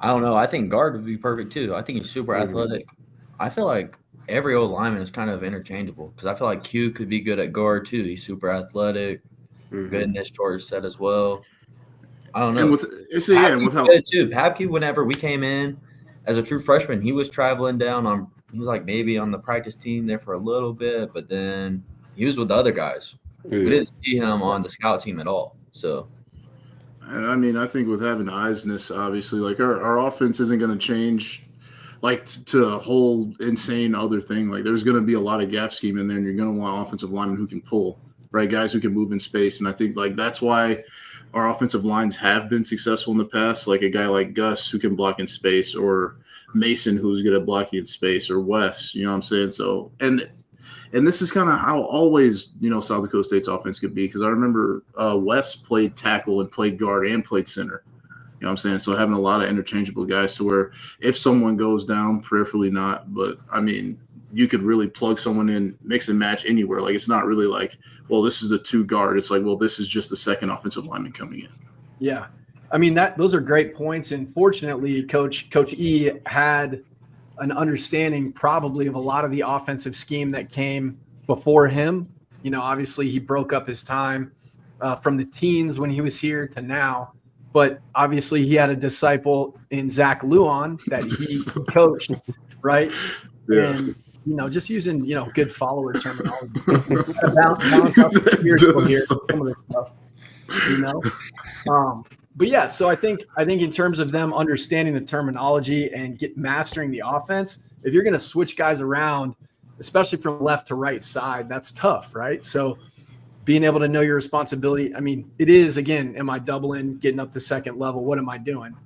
I don't know. I think guard would be perfect too. I think he's super athletic. I feel like every old lineman is kind of interchangeable, because I feel like Q could be good at guard too. He's super athletic, good in this short set as well. I don't know. And good too. Papke, whenever we came in as a true freshman, he was traveling down he was like maybe on the practice team there for a little bit, but then he was with the other guys. Yeah. We didn't see him on the scout team at all. So, and I think with having Eisness, obviously, like our offense isn't going to change like to a whole insane other thing. Like there's going to be a lot of gap scheme in there, and you're going to want offensive linemen who can pull, right? Guys who can move in space. And I think like that's why our offensive lines have been successful in the past. Like a guy like Gus who can block in space, or Mason who's good at blocking in space, or Wes, you know what I'm saying? So, and this is kind of how always, South Dakota State's offense could be. Because I remember Wes played tackle and played guard and played center. You know what I'm saying? So having a lot of interchangeable guys to where if someone goes down, prayerfully not, but you could really plug someone in, mix and match anywhere. Like it's not really like, well, this is a 2 guard. It's like, well, this is just the second offensive lineman coming in. Yeah. Those are great points. And fortunately, Coach E had an understanding probably of a lot of the offensive scheme that came before him. Obviously he broke up his time from the teens when he was here to now. But obviously he had a disciple in Zach Luan that he coached, right? Yeah. And, just using, good follower terminology. Balance out the spiritual here, some of this stuff, But yeah, so I think in terms of them understanding the terminology and mastering the offense, if you're going to switch guys around, especially from left to right side, that's tough, right? So being able to know your responsibility. It is, again, am I doubling, getting up to second level? What am I doing?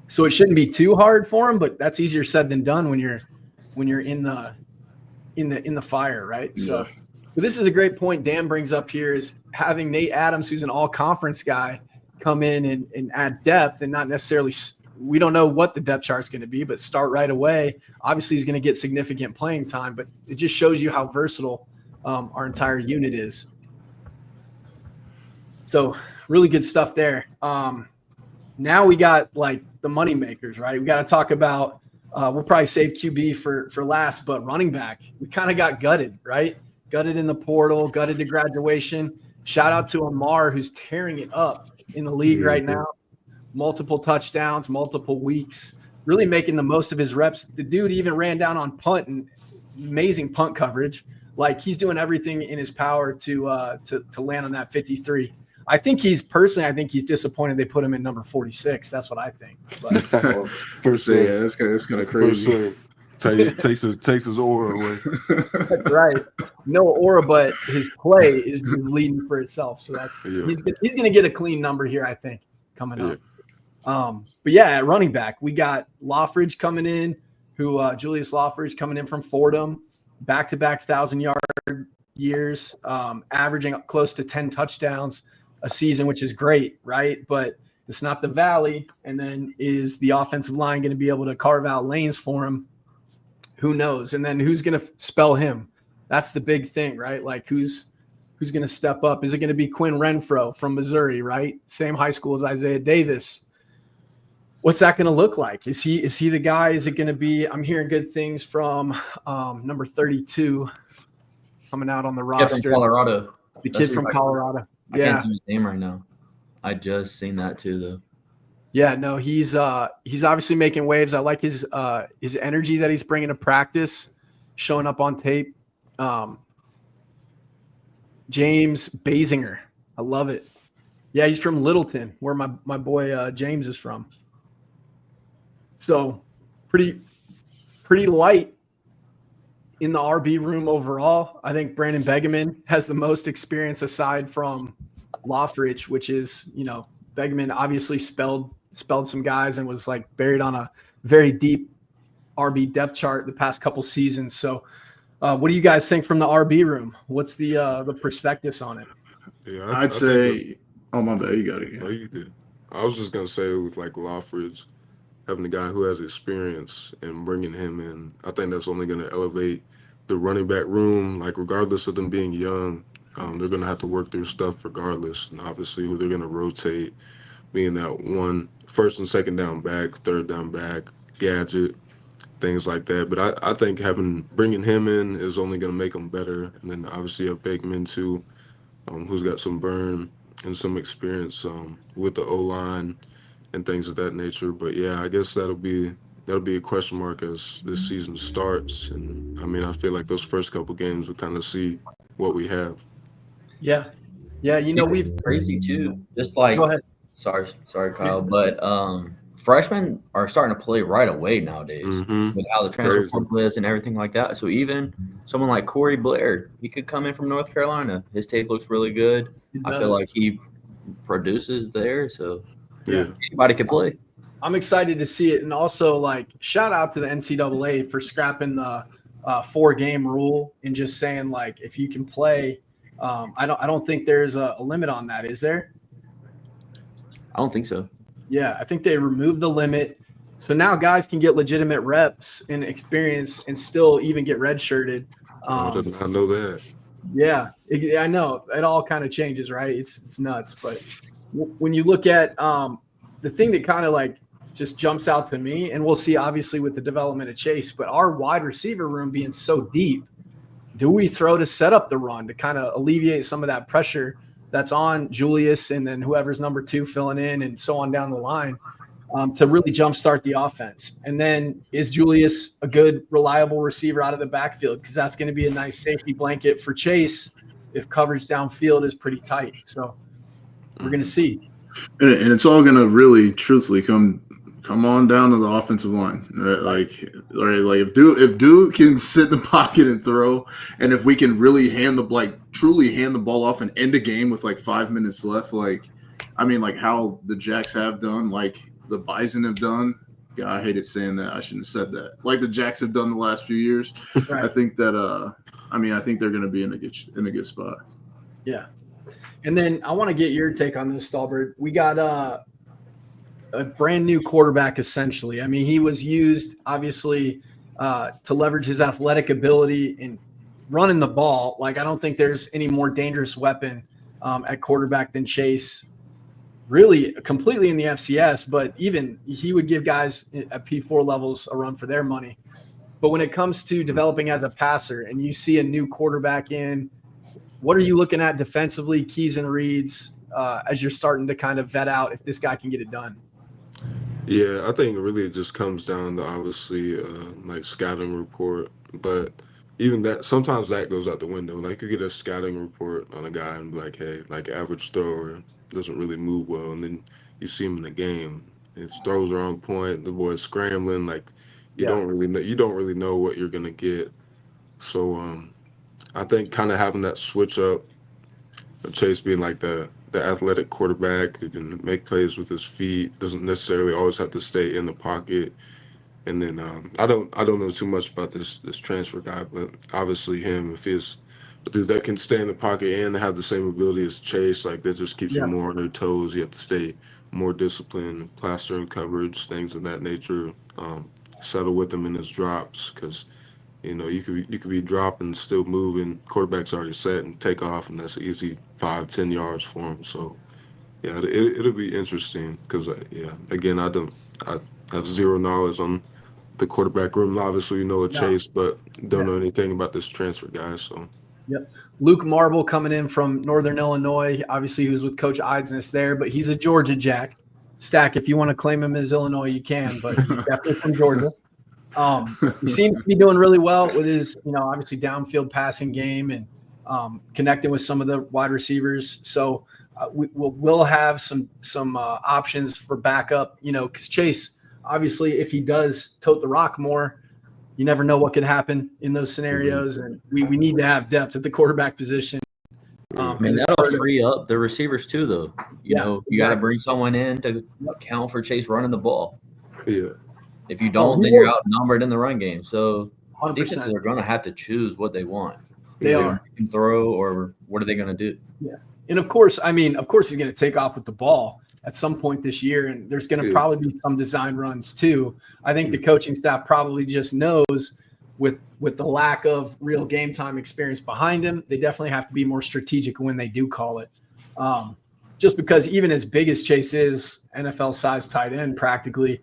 So it shouldn't be too hard for him, but that's easier said than done when you're in the fire, right? Yeah. So but this is a great point Dan brings up here, is having Nate Adams, who's an all-conference guy, come in and add depth, and not necessarily we don't know what the depth chart is going to be, but start right away. Obviously, he's going to get significant playing time, but it just shows you how versatile our entire unit is. So really good stuff there. Now we got like the money makers, right? We got to talk about, we'll probably save QB for last, but running back, we kind of got gutted, right? Gutted in the portal, gutted to graduation. Shout out to Amar, who's tearing it up in the league right now. Multiple touchdowns, multiple weeks, really making the most of his reps. The dude even ran down on punt, and amazing punt coverage. Like he's doing everything in his power to land on that 53. I think he's disappointed they put him in number 46. That's what I think. But, for sure, yeah, that's kind of crazy. Takes his aura away. That's right. No aura, but his play is leading for itself. So he's going to get a clean number here, I think, coming up. But yeah, at running back, we got Loffridge coming in, Julius Loffridge coming in from Fordham, back-to-back 1,000-yard years, averaging up close to 10 touchdowns. a season, which is great, right? But it's not the Valley. And then is the offensive line going to be able to carve out lanes for him? Who knows? And then who's going to spell him? That's the big thing, right? Like who's going to step up? Is it going to be Quinn Renfro from Missouri, right? Same high school as Isaiah Davis. What's that going to look like? Is he the guy? Is it going to be? I'm hearing good things from number 32 coming out on the roster. From Colorado. The kid from Colorado. I can't think of his name right now. I just seen that too, though. Yeah, no, he's obviously making waves. I like his energy that he's bringing to practice, showing up on tape. James Basinger, I love it. Yeah, he's from Littleton, where my boy James is from. So, pretty light in the RB room overall. I think Brandon Begeman has the most experience aside from Loftridge, which is, Begeman obviously spelled some guys and was like buried on a very deep RB depth chart the past couple seasons. So what do you guys think from the RB room? What's the prospectus on it? Yeah, I'd say oh my bad, you got it again. No, you did. I was just gonna say with like Loftridge, having a guy who has experience and bringing him in, I think that's only gonna elevate the running back room. Like regardless of them being young, they're gonna have to work through stuff regardless, and obviously who they're gonna rotate, being that one first and second down back, third down back, gadget, things like that. But I think bringing him in is only going to make him better. And then obviously you have Bakeman too, who's got some burn and some experience with the O-line and things of that nature. But yeah, I guess that'll be a question mark as this season starts. And I mean, I feel like those first couple games we'll kind of see what we have. Yeah, we've crazy too. Just like, go ahead. Sorry, Kyle, but freshmen are starting to play right away nowadays with how the transfer portal is and everything like that. So even someone like Corey Blair, he could come in from North Carolina. His tape looks really good. I feel like he produces there, so anybody can play. I'm excited to see it, and also like shout out to the NCAA for scrapping the 4-game rule and just saying like if you can play. I don't think there's a limit on that, is there? I don't think so. Yeah, I think they removed the limit. So now guys can get legitimate reps and experience and still even get redshirted. I did not know that. Yeah, I know. It all kind of changes, right? It's nuts. But when you look at the thing that kind of like just jumps out to me, and we'll see obviously with the development of Chase, but our wide receiver room being so deep, do we throw to set up the run to kind of alleviate some of that pressure that's on Julius and then whoever's number 2 filling in and so on down the line to really jumpstart the offense? And then is Julius a good, reliable receiver out of the backfield? Because that's going to be a nice safety blanket for Chase if coverage downfield is pretty tight. So we're going to see. And it's all going to really, truthfully, come on down to the offensive line, right? Like if Duke can sit in the pocket and throw, and if we can really truly hand the ball off and end a game with like 5 minutes left, like how the Jacks have done, like the Bison have done. Yeah, I hated saying that. I shouldn't have said that. Like the Jacks have done the last few years. Right. I think that. I think they're going to be in a good spot. Yeah, and then I want to get your take on this, Stalbird. We got a brand new quarterback, essentially. I mean, he was used obviously to leverage his athletic ability in running the ball. Like, I don't think there's any more dangerous weapon at quarterback than Chase, really completely in the FCS, but even he would give guys at P4 levels a run for their money. But when it comes to developing as a passer and you see a new quarterback in, what are you looking at defensively, keys and reads, as you're starting to kind of vet out if this guy can get it done? Yeah, I think really it just comes down to obviously like scouting report, but even that sometimes that goes out the window. Like you get a scouting report on a guy and be like, hey, like average thrower doesn't really move well, and then you see him in the game, his throws are on point, the boy's scrambling, like you don't really know what you're gonna get. So I think kind of having that switch up, Chase being like the athletic quarterback who can make plays with his feet, doesn't necessarily always have to stay in the pocket. And then I don't know too much about this transfer guy, but obviously him, if his dude that can stay in the pocket and have the same ability as Chase. Like that just keeps you more on their toes. You have to stay more disciplined, plastering coverage, things of that nature. Settle with him in his drops because you could be dropping, still moving. Quarterback's already set and take off, and that's an easy 5-10 yards for him. So yeah, it'll be interesting because again, I have zero knowledge on the quarterback room. Obviously, a Chase, but don't know anything about this transfer guy. So. Yep. Luke Marble coming in from Northern Illinois. Obviously, he was with Coach Eidsness there, but he's a Georgia Jack. Stack, if you want to claim him as Illinois, you can, but he's definitely from Georgia. He seems to be doing really well with his, obviously downfield passing game and connecting with some of the wide receivers. So we'll have some options for backup, because Chase, obviously, if he does tote the rock more, you never know what could happen in those scenarios, and we need to have depth at the quarterback position. That'll free up the receivers too, though. You got to bring someone in to account for Chase running the ball. Yeah. If you don't, then you're outnumbered in the run game. So 100%. Defenses are going to have to choose what they want. They are. Can throw, or what are they going to do? Yeah. And of course he's going to take off with the ball at some point this year, and there's going to probably be some design runs too. I think the coaching staff probably just knows with the lack of real game time experience behind him, they definitely have to be more strategic when they do call it. Just because even as big as Chase is, NFL-sized tight end practically,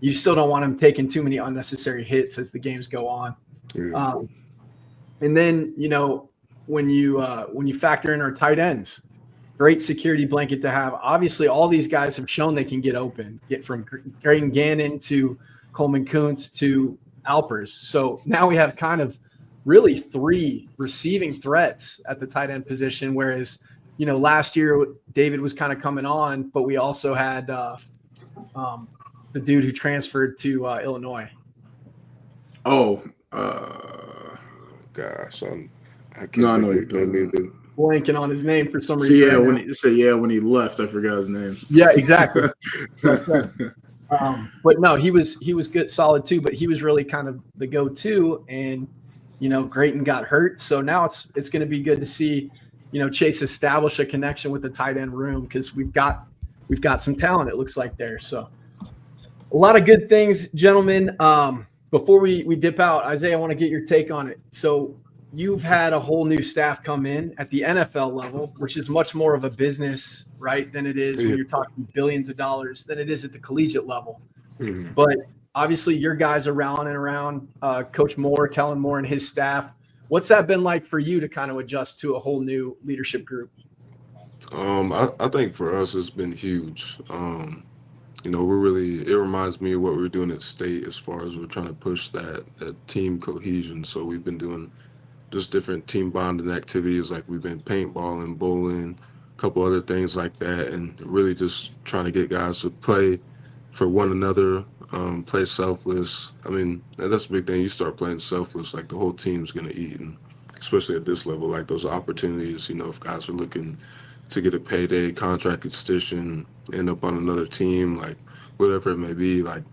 you still don't want him taking too many unnecessary hits as the games go on. Yeah. And then, when you factor in our tight ends, great security blanket to have. Obviously, all these guys have shown they can get open, get from Drayton Gannon to Coleman Kuntz to Alpers. So now we have kind of really 3 receiving threats at the tight end position, whereas, last year David was kind of coming on, but we also had the dude who transferred to Illinois. Oh, gosh, I can't know you're talking about. Blanking on his name for some reason. When he left, I forgot his name. Yeah, exactly. But no, he was good, solid too. But he was really kind of the go-to, and Grayton got hurt, so now it's going to be good to see Chase establish a connection with the tight end room, because we've got some talent, it looks like there. So a lot of good things, gentlemen. Before we dip out, Isaiah, I want to get your take on it. So you've had a whole new staff come in at the NFL level, which is much more of a business, right, than it is when you're talking billions of dollars than it is at the collegiate level. Mm-hmm. But obviously your guys are rallying around Coach Moore, Kellen Moore, and his staff. What's that been like for you to kind of adjust to a whole new leadership group? I think for us it's been huge. It reminds me of what we were doing at State as far as we're trying to push that team cohesion. So we've been doing just different team bonding activities, like we've been paintballing, bowling, a couple other things like that, and really just trying to get guys to play for one another, play selfless. I mean, that's a big thing. You start playing selfless, like the whole team's going to eat, and especially at this level, like those opportunities, if guys are looking to get a payday, contract extension, end up on another team, like whatever it may be, like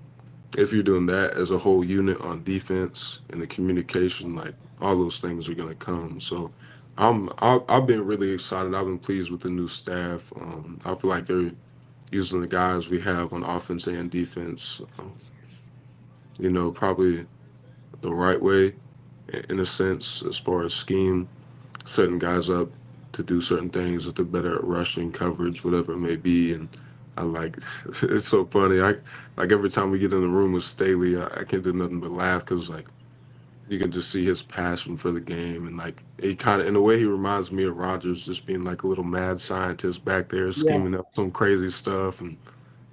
if you're doing that as a whole unit on defense and the communication, like all those things are going to come. So I've been really excited. I've been pleased with the new staff. I feel like they're using the guys we have on offense and defense, probably the right way in a sense, as far as scheme, setting guys up to do certain things if they're better at rushing, coverage, whatever it may be. And I it's so funny. Every time we get in the room with Staley, I can't do nothing but laugh, because you can just see his passion for the game, and he kind of, in a way, he reminds me of Rodgers, just being like a little mad scientist back there, scheming up some crazy stuff and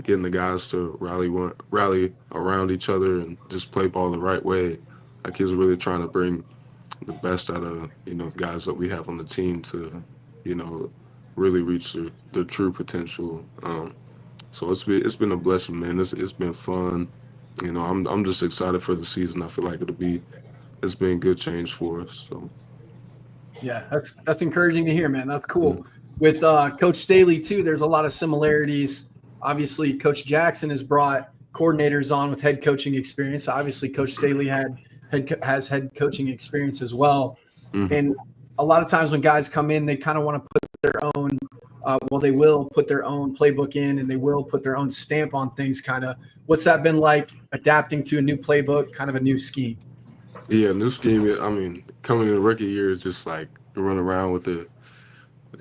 getting the guys to rally around each other and just play ball the right way. Like he's really trying to bring the best out of the guys that we have on the team to really reach their true potential. So it's been a blessing, man. It's been fun. I'm just excited for the season. I feel like it's been a good change for us. So yeah, that's encouraging to hear, man. That's cool. With Coach Staley too, there's a lot of similarities. Obviously, Coach Jackson has brought coordinators on with head coaching experience. Obviously, Coach Staley has head coaching experience as well. Mm-hmm. And a lot of times when guys come in, they kind of want to put their own, they will put their own playbook in, and they will put their own stamp on things. Kind of, what's that been like adapting to a new playbook, kind of a new scheme? Yeah, new scheme. I mean, coming in the rookie year is just like to run around with a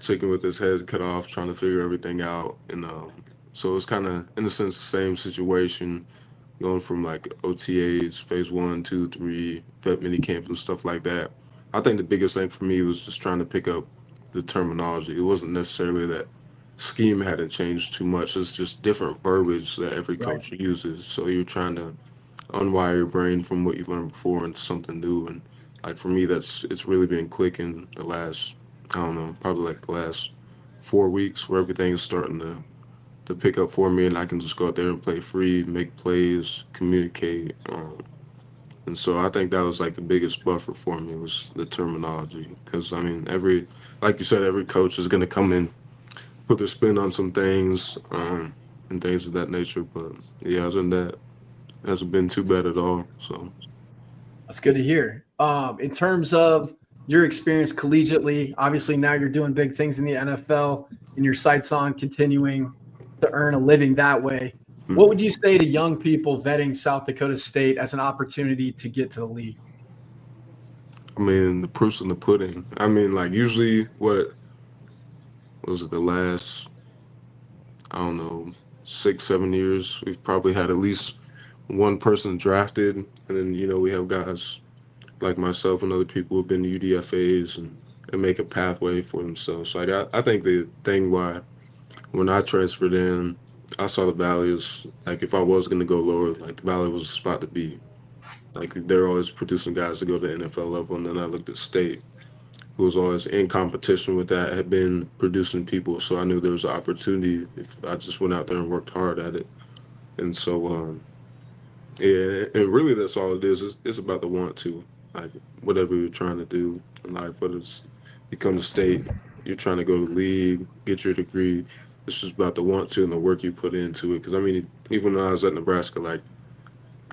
chicken with his head cut off, trying to figure everything out. And so it's kind of, in a sense, the same situation, going from like OTAs, phase 1, 2, 3, vet mini camp and stuff like that. I think the biggest thing for me was just trying to pick up the terminology. It wasn't necessarily that scheme hadn't changed too much. It's just different verbiage that every coach uses. So you're trying to unwire your brain from what you learned before into something new. And like for me, it's really been clicking the last, I don't know, probably like the last 4 weeks, where everything is starting to pick up for me, and I can just go out there and play free, make plays, communicate. And so I think that was like the biggest buffer for me, was the terminology. Because I mean, like you said, every coach is going to come in, put their spin on some things, and things of that nature. But yeah, other than that, it hasn't been too bad at all. So that's good to hear. In terms of your experience collegiately, obviously now you're doing big things in the NFL, and your sights on continuing to earn a living that way. What would you say to young people vetting South Dakota State as an opportunity to get to the league? I mean, the proof's in the pudding. I mean, like usually what was it, the last, I don't know, 6, 7 years, we've probably had at least one person drafted. And then, we have guys like myself and other people who've been UDFAs and make a pathway for themselves. So like, I think the thing why when I transferred in, I saw the Valley as, like, if I was going to go lower, like, the Valley was the spot to be. Like, they're always producing guys to go to the NFL level. And then I looked at State, who was always in competition with that, had been producing people. So I knew there was an opportunity if I just went out there and worked hard at it. And so, yeah, and really that's all it is. It's about the want to. Like, whatever you're trying to do in life, whether it's you come to State, you're trying to go to the league, get your degree, it's just about the want to and the work you put into it. Because, I mean, even when I was at Nebraska, like,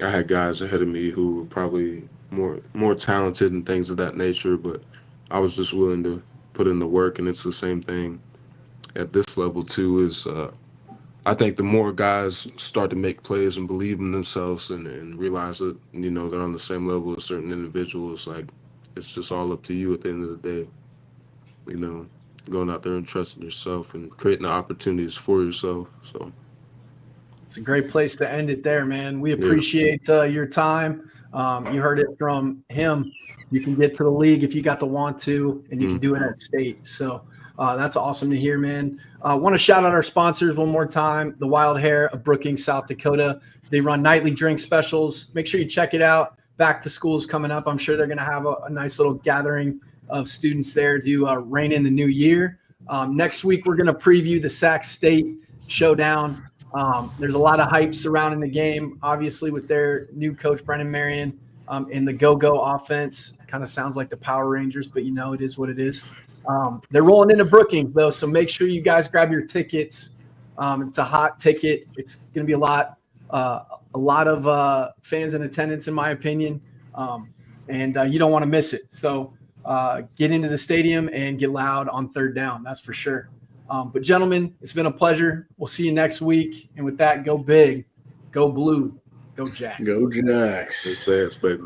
I had guys ahead of me who were probably more talented and things of that nature, but I was just willing to put in the work. And it's the same thing at this level, too, is I think the more guys start to make plays and believe in themselves and realize that, they're on the same level as certain individuals, like, it's just all up to you at the end of the day, going out there and trusting yourself and creating the opportunities for yourself. So it's a great place to end it there, man. We appreciate your time. You heard it from him. You can get to the league if you got the want to, and you can do it at State. So that's awesome to hear, man. I want to shout out our sponsors one more time, the Wild Hair of Brookings, South Dakota. They run nightly drink specials. Make sure you check it out. Back to school is coming up. I'm sure they're going to have a nice little gathering of students there to rein in the new year. Next week, we're going to preview the Sac State showdown. There's a lot of hype surrounding the game, obviously, with their new coach, Brennan Marion, in the go-go offense. Kind of sounds like the Power Rangers, but it is what it is. They're rolling into Brookings, though, so make sure you guys grab your tickets. It's a hot ticket. It's going to be a lot of fans in attendance, in my opinion, and you don't want to miss it. So get into the stadium and get loud on third down, that's for sure. But, gentlemen, it's been a pleasure. We'll see you next week. And with that, go big, go blue, go Jacks. Go Jacks. Thanks, baby.